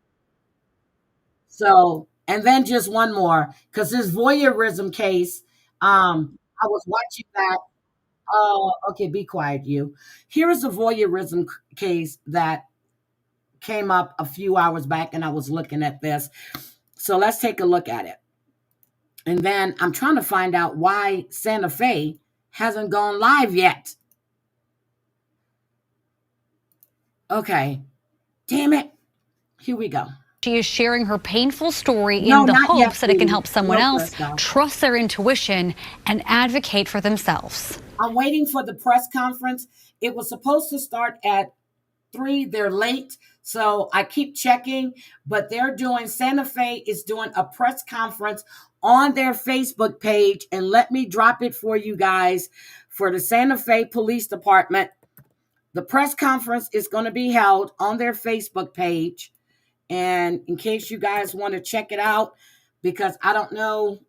So, and then just one more, because this voyeurism case, I was watching that. Oh, okay, be quiet, you. Here is a voyeurism case that came up a few hours back, and I was looking at this. So let's take a look at it. And then I'm trying to find out why Santa Fe hasn't gone live yet. Okay. Damn it. Here we go. She is sharing her painful story in the hopes that it can help someone else trust their intuition and advocate for themselves. I'm waiting for the press conference. It was supposed to start at 3. They're late. So I keep checking, but Santa Fe is doing a press conference on their Facebook page, and let me drop it for you guys. For the Santa Fe Police Department, the press conference is going to be held on their Facebook page. And in case you guys want to check it out, because I don't know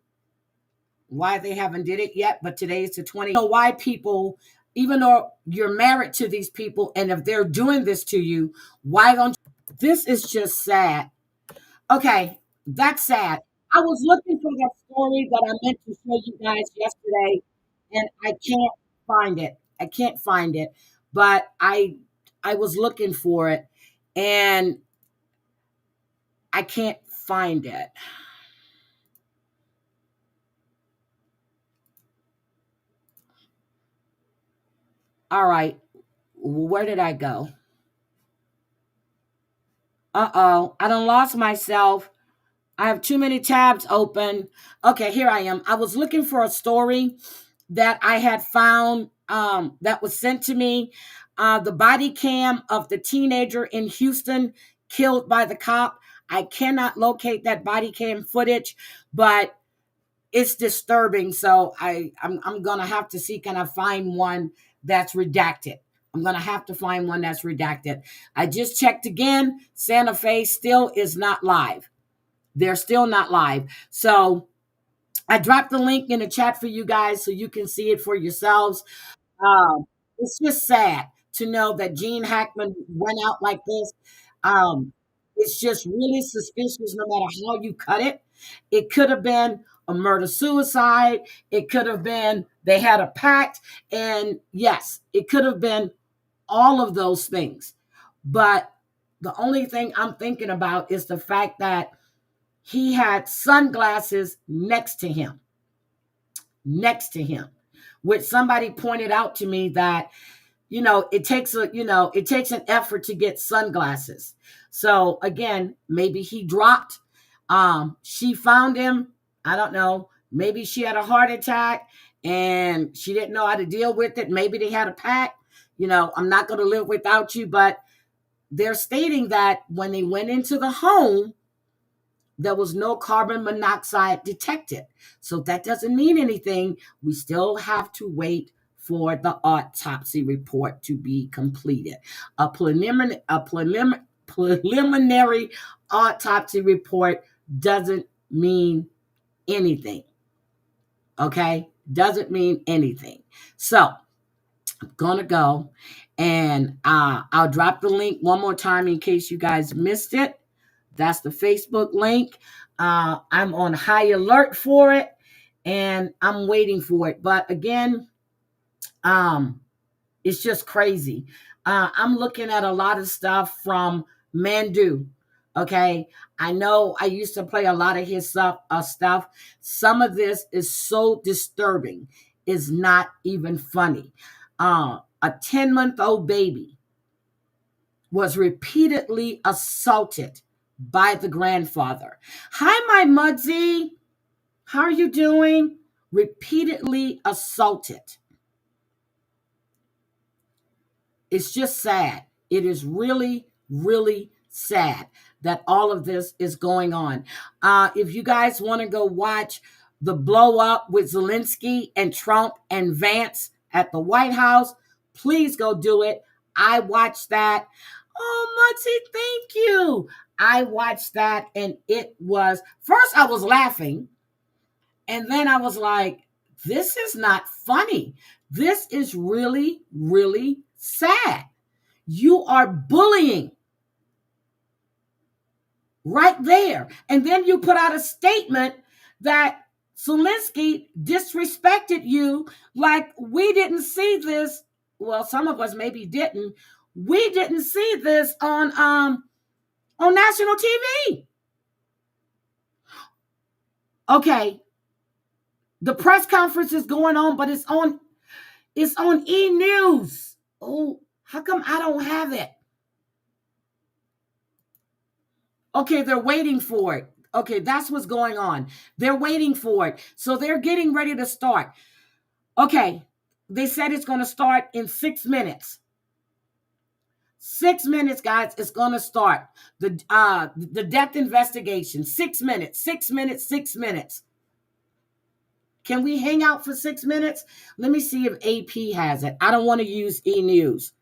why they haven't did it yet, but today is the 20th. So why people, even though you're married to these people, and if they're doing this to you, why don't you? This is just sad. Okay, that's sad. I was looking for that story that I meant to show you guys yesterday, and I can't find it. I can't find it, but I was looking for it, and I can't find it. All right. Where did I go? Uh-oh. I done lost myself. I have too many tabs open. Okay, here I am. I was looking for a story that I had found that was sent to me. The body cam of the teenager in Houston killed by the cop. I cannot locate that body cam footage, but it's disturbing. So I'm going to have to see, can I find one that's redacted? I'm going to have to find one that's redacted. I just checked again. Santa Fe still is not live. They're still not live. So I dropped the link in the chat for you guys so you can see it for yourselves. It's just sad to know that Gene Hackman went out like this. It's just really suspicious no matter how you cut it. It could have been a murder-suicide. It could have been they had a pact. And yes, it could have been all of those things. But the only thing I'm thinking about is the fact that he had sunglasses next to him. next to him, which somebody pointed out to me that, it takes an effort to get sunglasses. So again, maybe he dropped. She found him. I don't know. Maybe she had a heart attack and she didn't know how to deal with it. Maybe they had a pact. I'm not going to live without you. But they're stating that when they went into the home, there was no carbon monoxide detected. So that doesn't mean anything. We still have to wait for the autopsy report to be completed. A preliminary autopsy report doesn't mean anything. Okay? Doesn't mean anything. So I'm going to go and I'll drop the link one more time in case you guys missed it. That's the Facebook link. I'm on high alert for it and I'm waiting for it. But again, it's just crazy. I'm looking at a lot of stuff from Mandu. Okay. I know I used to play a lot of his stuff. Some of this is so disturbing. It's not even funny. A 10-month-old baby was repeatedly assaulted by the grandfather. Hi, my Mudsie. How are you doing? Repeatedly assaulted. It's just sad. It is really, really sad that all of this is going on. If you guys want to go watch the blow up with Zelensky and Trump and Vance at the White House, please go do it. I watched that. Oh, Mutzi, thank you. I watched that and it was, first I was laughing and then I was like, this is not funny. This is really, really sad. You are bullying right there. And then you put out a statement that Zelensky disrespected you like we didn't see this. Well, some of us maybe didn't. We didn't see this on national TV. Okay. The press conference is going on, but it's on E! News. Oh, how come I don't have it? Okay, they're waiting for it. Okay, that's what's going on. They're waiting for it. So they're getting ready to start. Okay, they said it's going to start in 6 minutes. 6 minutes, guys, it's going to start. The death investigation. 6 minutes, 6 minutes, 6 minutes. Can we hang out for 6 minutes? Let me see if AP has it. I don't want to use E! News.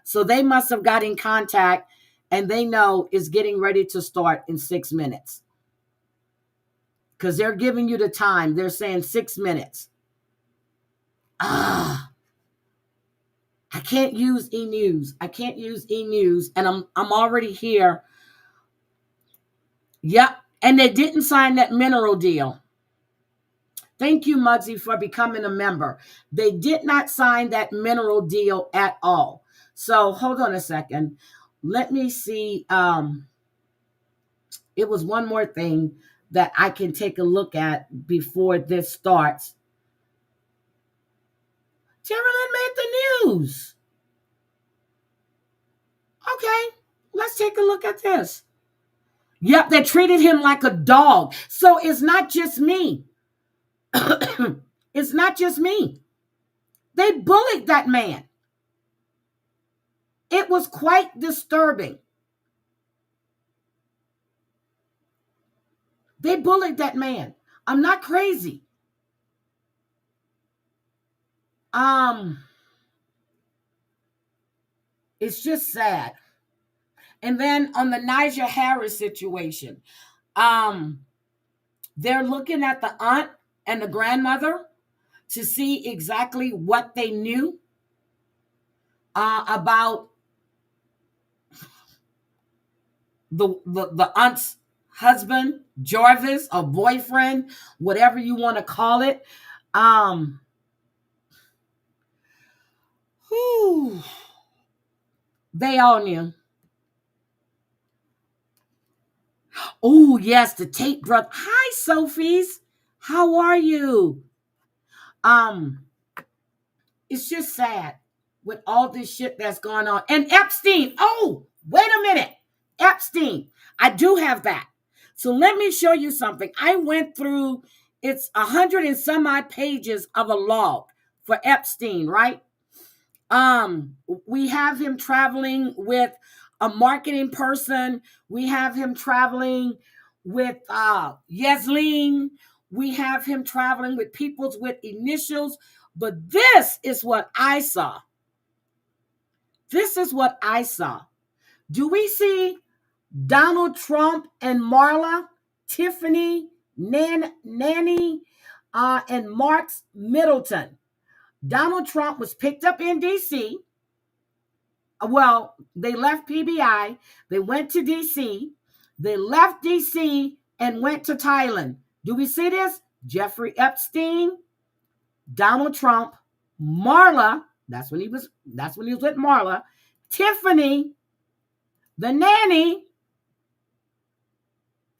So they must have got in contact and they know it's getting ready to start in 6 minutes. Because they're giving you the time. They're saying 6 minutes. I can't use E! News. I can't use E! News. And I'm already here. Yep. And they didn't sign that mineral deal. Thank you, Muggsy, for becoming a member. They did not sign that mineral deal at all. So hold on a second. Let me see. It was one more thing that I can take a look at before this starts. Terralyn made the news. Okay, let's take a look at this. Yep, they treated him like a dog. So it's not just me. It's not just me. They bullied that man. It was quite disturbing. They bullied that man. I'm not crazy. It's just sad. And then on the Najah Harris situation, they're looking at the aunt and the grandmother to see exactly what they knew about the aunt's husband, Jarvis, or boyfriend, whatever you want to call it. They all knew. Oh, yes, the Tate brother. Hi, Sophies. How are you? It's just sad with all this shit that's going on. And Epstein. Oh, wait a minute. Epstein. I do have that. So let me show you something. I went through, it's 100 and some odd pages of a log for Epstein, right? We have him traveling with a marketing person. We have him traveling with Yesleen. We have him traveling with people with initials. But this is what I saw. This is what I saw. Do we see Donald Trump and Marla, Tiffany, Nanny, and Marks Middleton? Donald Trump was picked up in D.C. Well, they left PBI. They went to D.C. They left D.C. and went to Thailand. Do we see this? Jeffrey Epstein, Donald Trump, Marla. That's when he was with Marla. Tiffany, the nanny.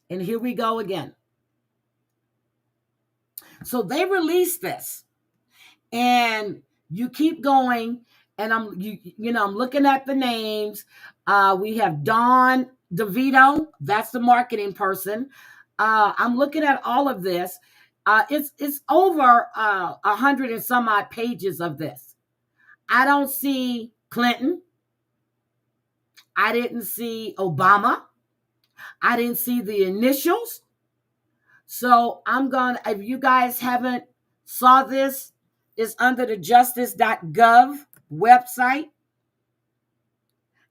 And here we go again. So they released this. And you keep going, and I'm looking at the names. We have Don DeVito, that's the marketing person. I'm looking at all of this. It's over 100 and some odd pages of this. I don't see Clinton. I didn't see Obama. I didn't see the initials. So if you guys haven't saw this, it's under the justice.gov website.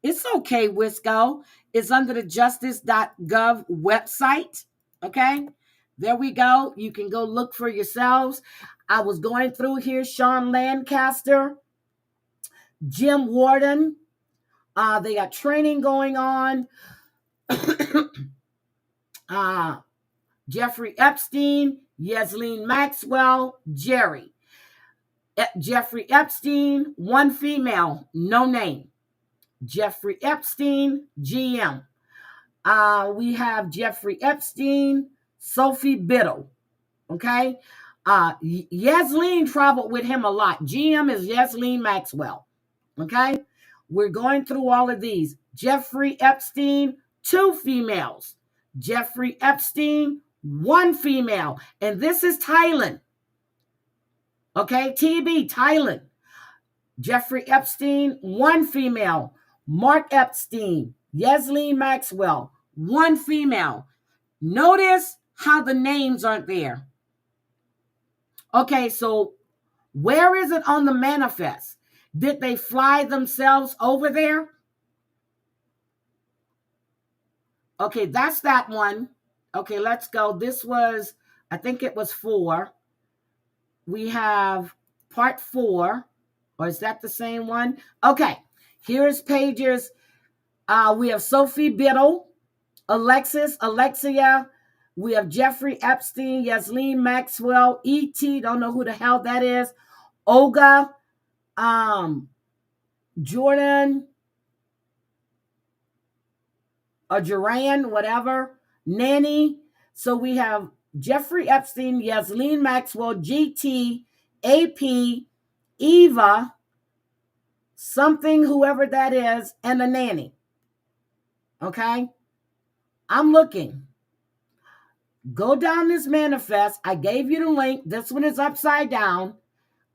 It's okay, Wisco. It's under the justice.gov website. Okay, there we go. You can go look for yourselves. I was going through here. Sean Lancaster, Jim Warden. They got training going on. Jeffrey Epstein, Yesleen Maxwell, Jerry. Jeffrey Epstein, one female, no name. Jeffrey Epstein, GM. We have Jeffrey Epstein, Sophie Biddle. Okay. Yesleen traveled with him a lot. GM is Yesleen Maxwell. Okay. We're going through all of these. Jeffrey Epstein, 2 females. Jeffrey Epstein, 1 female. And this is Thailand. Okay, TB, Thailand. Jeffrey Epstein, 1 female. Mark Epstein, Yesleen Maxwell, 1 female. Notice how the names aren't there. Okay, so where is it on the manifest? Did they fly themselves over there? Okay, that's that one. Okay, let's go. This was, I think it was 4. We have part 4, or is that the same one? Okay, here's pages. We have Sophie Biddle, Alexia. We have Jeffrey Epstein, Yesleen Maxwell, E.T., don't know who the hell that is. Olga, Jordan, or Joran, whatever. Nanny. So we have Jeffrey Epstein, Yesleen Maxwell, GT, AP, Eva, something, whoever that is, and a nanny. Okay? I'm looking. Go down this manifest. I gave you the link. This one is upside down.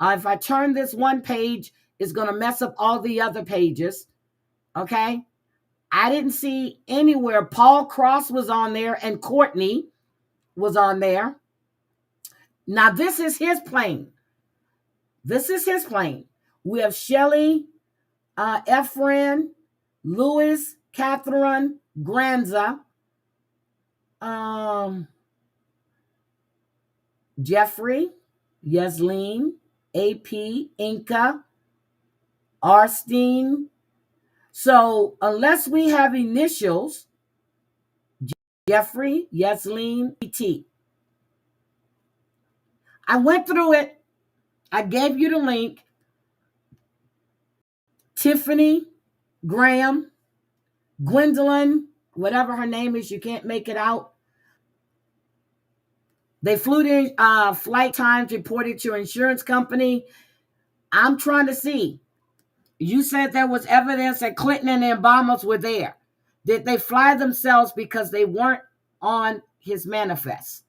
If I turn this one page, it's going to mess up all the other pages. Okay? I didn't see anywhere. Paul Cross was on there and Courtney was on there. Now, this is his plane. This is his plane. We have Shelly, Efren, Louis, Catherine, Granza, Jeffrey, Yesleen, AP, Inca, Arstein. So unless we have initials, Jeffrey, Yesleen, ET. I went through it. I gave you the link. Tiffany, Graham, Gwendolyn, whatever her name is, you can't make it out. They flew the flight times reported to your insurance company. I'm trying to see. You said there was evidence that Clinton and the Obamas were there. Did they fly themselves because they weren't on his manifest?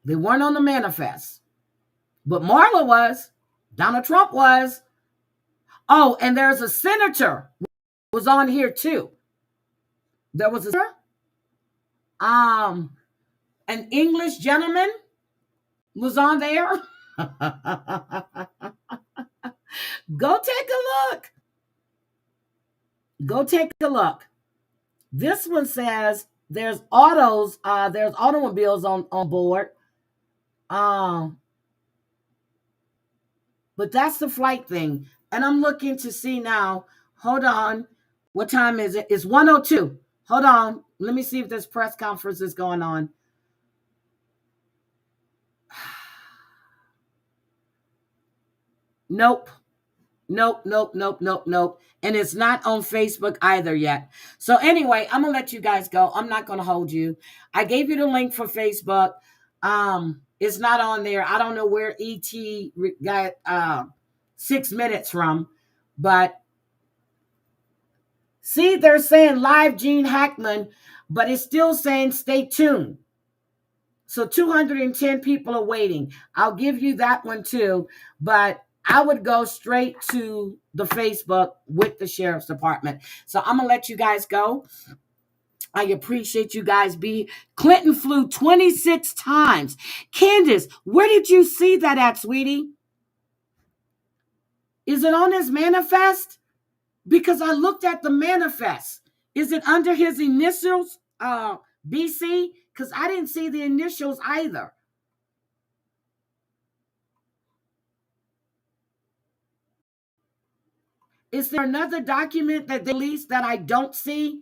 They weren't on the manifest. But Marla was. Donald Trump was. Oh, and there's a senator who was on here too. There was an English gentleman was on there. Go take a look. Go take a look. This one says there's automobiles on board. But that's the flight thing. And I'm looking to see now. Hold on. What time is it? It's 1:02. Hold on. Let me see if this press conference is going on. Nope. Nope. And it's not on Facebook either yet. So anyway, I'm going to let you guys go. I'm not going to hold you. I gave you the link for Facebook. It's not on there. I don't know where ET got 6 minutes from. But see, they're saying live Gene Hackman, but it's still saying stay tuned. So 210 people are waiting. I'll give you that one too. But I would go straight to the Facebook with the sheriff's department. So I'm going to let you guys go. I appreciate you guys. Clinton flew 26 times. Candace, where did you see that at, sweetie? Is it on his manifest? Because I looked at the manifest. Is it under his initials, BC? Because I didn't see the initials either. Is there another document that they released that I don't see?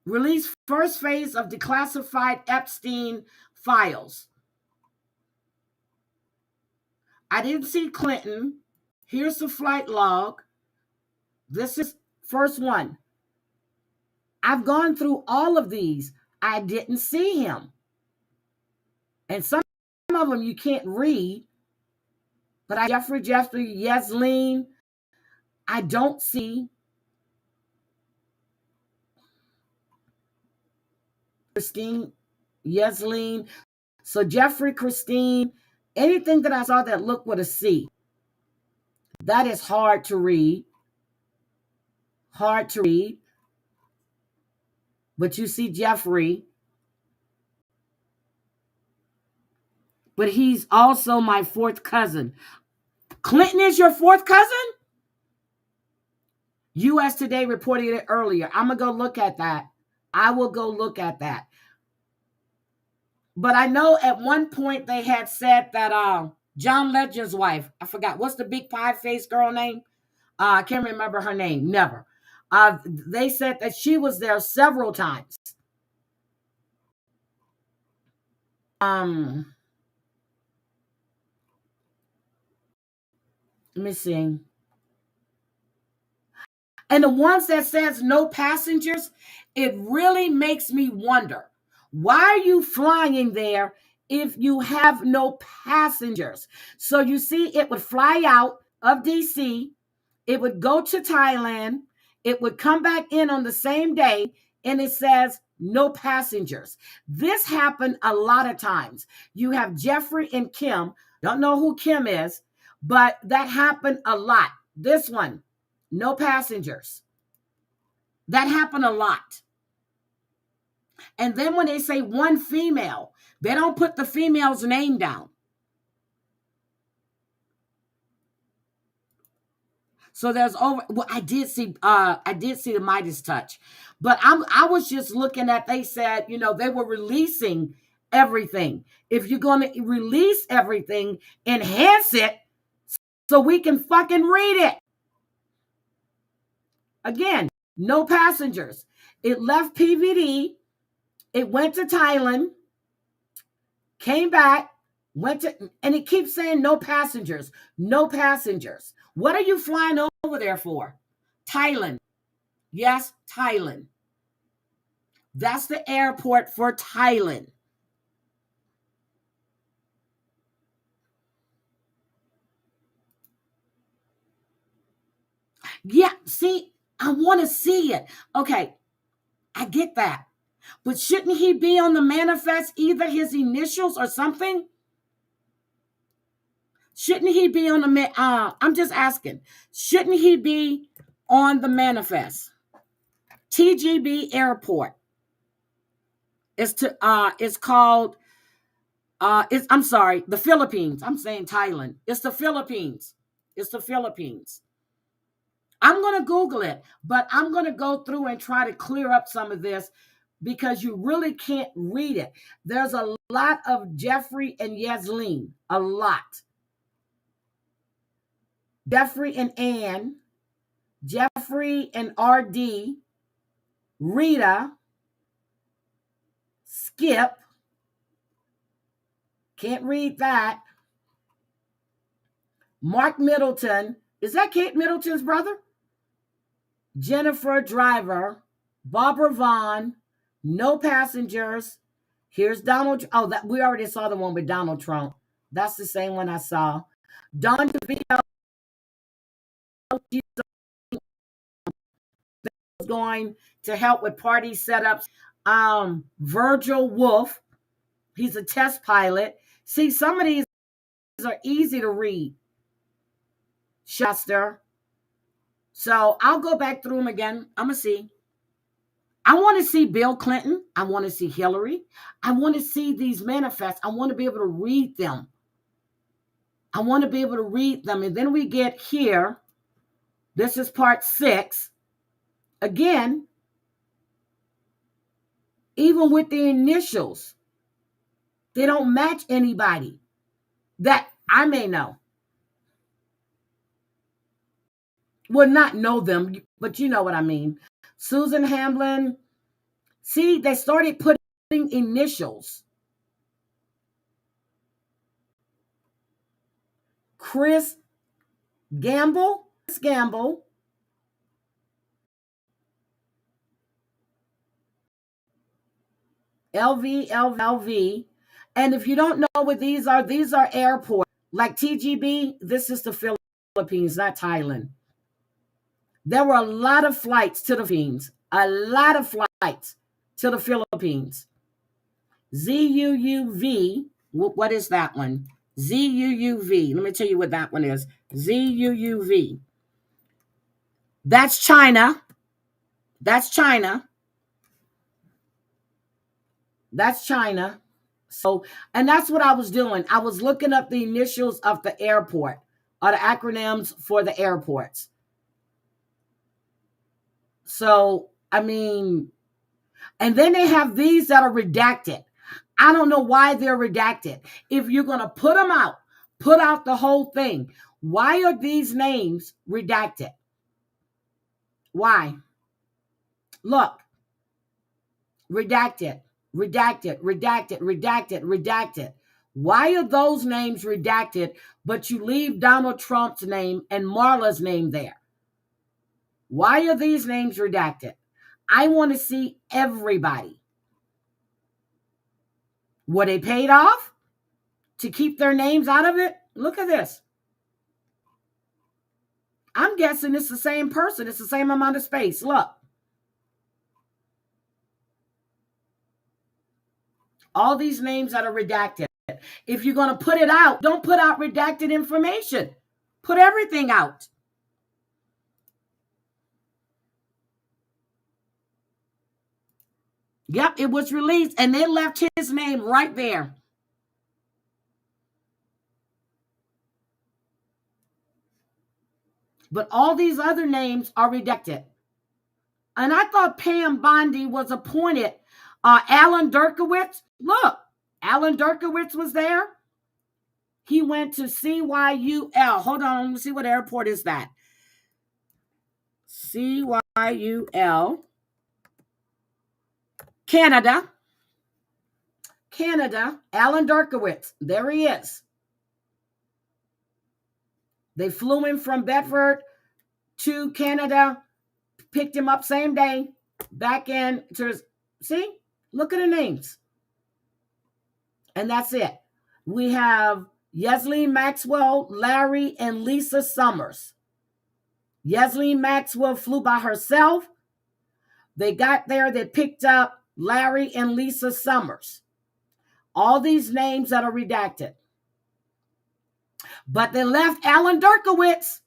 Release first phase of declassified Epstein files. I didn't see Clinton. Here's the flight log. This is first one. I've gone through all of these. I didn't see him. And some of them you can't read. But Jeffrey Yesleen, I don't see. Christine Yesleen. So Jeffrey, Christine, anything that I saw that looked with a C. That is hard to read. Hard to read. But you see Jeffrey. But he's also my fourth cousin. Clinton is your fourth cousin? U.S. Today reported it earlier. I'm going to go look at that. I will go look at that. But I know at one point they had said that John Legend's wife, I forgot, what's the big pie-faced girl name? I can't remember her name, never. They said that she was there several times. Let me see. And the ones that says no passengers, it really makes me wonder. Why are you flying there if you have no passengers? So you see, it would fly out of DC. It would go to Thailand. It would come back in on the same day. And it says no passengers. This happened a lot of times. You have Jeffrey and Kim. Don't know who Kim is, but that happened a lot. This one, no passengers. That happened a lot. And then when they say one female, they don't put the female's name down. So there's I did see the Midas touch, but I was just looking at, they said, they were releasing everything. If you're going to release everything, enhance it so we can fucking read it. Again, no passengers. It left PVD. It went to Thailand, came back, and it keeps saying no passengers, no passengers. What are you flying over there for? Thailand. Yes, Thailand. That's the airport for Thailand. Yeah, see, I want to see it. Okay, I get that. But shouldn't he be on the manifest, either his initials or something? Shouldn't he be on the I'm just asking. Shouldn't he be on the manifest? TGB Airport. It's called I'm sorry, the Philippines. I'm saying Thailand. It's the Philippines. It's the Philippines. I'm going to Google it, but I'm going to go through and try to clear up some of this because you really can't read it. There's a lot of Jeffrey and Yasleen, a lot. Jeffrey and Ann, Jeffrey and RD, Rita, Skip. Can't read that. Mark Middleton. Is that Kate Middleton's brother? Jennifer Driver, Barbara Vaughn, no passengers. Here's Donald. Oh, that we already saw the one with Donald Trump. That's the same one I saw. Don DeVito going to help with party setups. Virgil Wolf, he's a test pilot. See, some of these are easy to read. Shuster. So I'll go back through them again. I'm going to see. I want to see Bill Clinton. I want to see Hillary. I want to see these manifests. I want to be able to read them. I want to be able to read them. And then we get here. This is part 6. Again, even with the initials, they don't match anybody that I may know. Well, not know them, but you know what I mean. Susan Hamlin. See, they started putting initials. Chris Gamble. LV. And if you don't know what these are airports. Like TGB, this is the Philippines, not Thailand. There were a lot of flights to the Philippines. ZUUV, what is that one? ZUUV. Let me tell you what that one is. ZUUV. That's China. So, and that's what I was doing. I was looking up the initials of the airport, or the acronyms for the airports. So, I mean, and then they have these that are redacted. I don't know why they're redacted. If you're going to put them out, put out the whole thing. Why are these names redacted? Why? Look. Redacted. Why are those names redacted, but you leave Donald Trump's name and Marla's name there? Why are these names redacted? I want to see everybody. Were they paid off to keep their names out of it? Look at this. I'm guessing it's the same person. It's the same amount of space. Look. All these names that are redacted. If you're going to put it out, don't put out redacted information. Put everything out. Yep, it was released, and they left his name right there. But all these other names are redacted. And I thought Pam Bondi was appointed. Alan Dershowitz, look, Alan Dershowitz was there. He went to CYUL. Hold on, let me see what airport is that. CYUL. Canada. Alan Dershowitz. There he is. They flew him from Bedford to Canada, picked him up same day, back in to See? Look at the names. And that's it. We have Yesleen Maxwell, Larry, and Lisa Summers. Yesleen Maxwell flew by herself. They got there, they picked up Larry and Lisa Summers. All these names that are redacted. But they left Alan Dershowitz.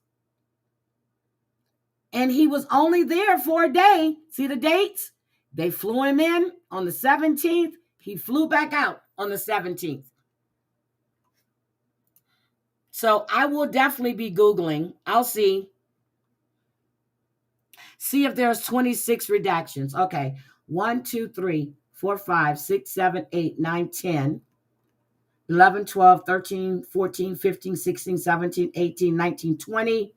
And he was only there for a day. See the dates? They flew him in on the 17th. He flew back out on the 17th. So I will definitely be Googling. I'll see. See if there's 26 redactions. Okay. 1, 2, 3, 4, 5, 6, 7, 8, 9, 10, 11, 12, 13, 14, 15, 16, 17, 18, 19, 20,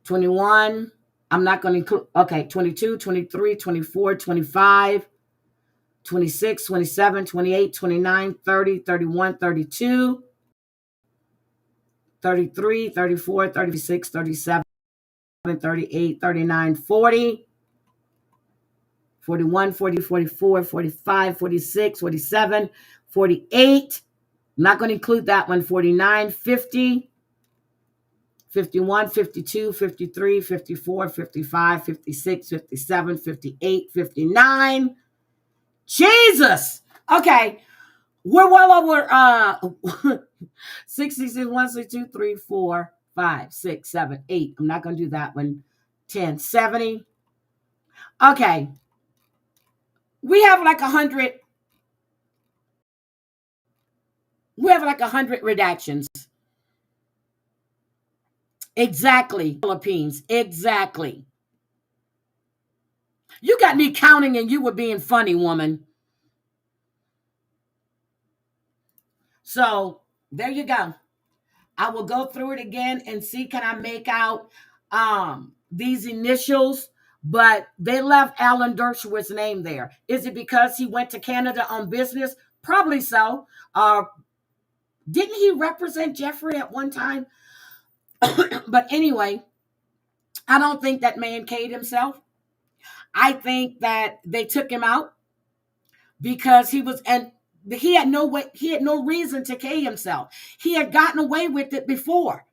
21. I'm not going to include, okay, 22, 23, 24, 25, 26, 27, 28, 29, 30, 31, 32, 33, 34, 36, 37, 38, 39, 40, 41, 40, 44, 45, 46, 47, 48. I'm not going to include that one. 49, 50, 51, 52, 53, 54, 55, 56, 57, 58, 59. Jesus. Okay. We're well over 66, 1, 6, 2, 3, 4, 5, 6, 7, 8. I'm not going to do that one. 10, 70. Okay. We have like 100. We have like 100 redactions. Exactly. Philippines. Exactly. You got me counting and you were being funny, woman. So there you go. I will go through it again and see, can I make out these initials? But they left Alan Dershowitz's name there. Is it because he went to Canada on business? Probably so. Didn't he represent Jeffrey at one time? But anyway, I don't think that man K'd himself. I think that they took him out because he was, and he had no way, he had no reason to K himself. He had gotten away with it before.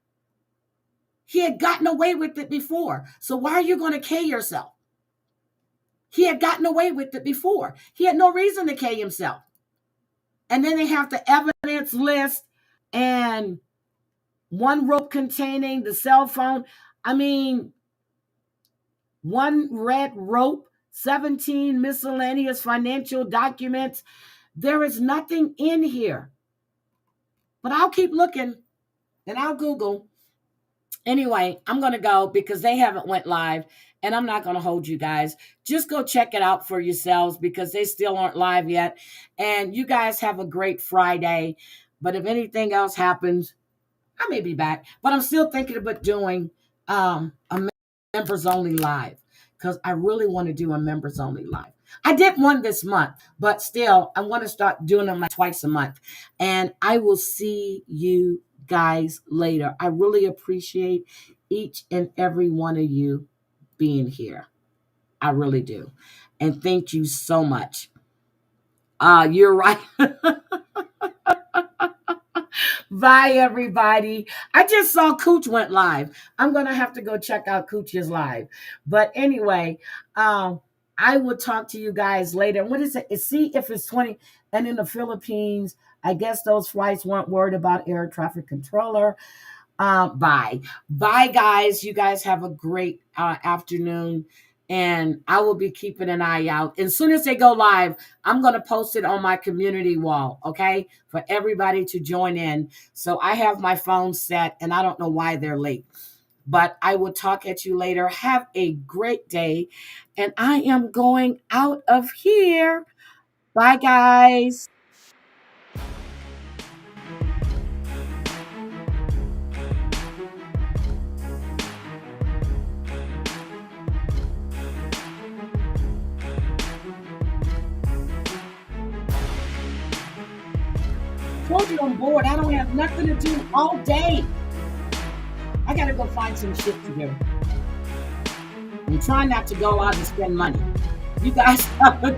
He had gotten away with it before. So why are you going to K yourself? He had gotten away with it before. He had no reason to K himself. And then they have the evidence list and one rope containing the cell phone. I mean, one red rope, 17 miscellaneous financial documents. There is nothing in here. But I'll keep looking and I'll Google. Anyway, I'm going to go because they haven't went live and I'm not going to hold you guys. Just go check it out for yourselves because they still aren't live yet. And you guys have a great Friday. But if anything else happens, I may be back. But I'm still thinking about doing a members only live because I really want to do a members only live. I did one this month, but still I want to start doing them like twice a month. And I will see you guys later. I really appreciate each and every one of you being here. I really do. And thank you so much. You're right. Bye, everybody. I just saw Cooch went live. I'm going to have to go check out Cooch's live. But anyway, I will talk to you guys later. What is it? See if it's 20. And in the Philippines, I guess those flights weren't worried about air traffic controller. Bye. Bye, guys. You guys have a great afternoon. And I will be keeping an eye out. As soon as they go live, I'm going to post it on my community wall, okay, for everybody to join in. So I have my phone set, and I don't know why they're late. But I will talk at you later. Have a great day. And I am going out of here. Bye, guys. Told you I'm bored. I don't have nothing to do all day. I gotta go find some shit to do. I'm trying not to go out and spend money. You guys have a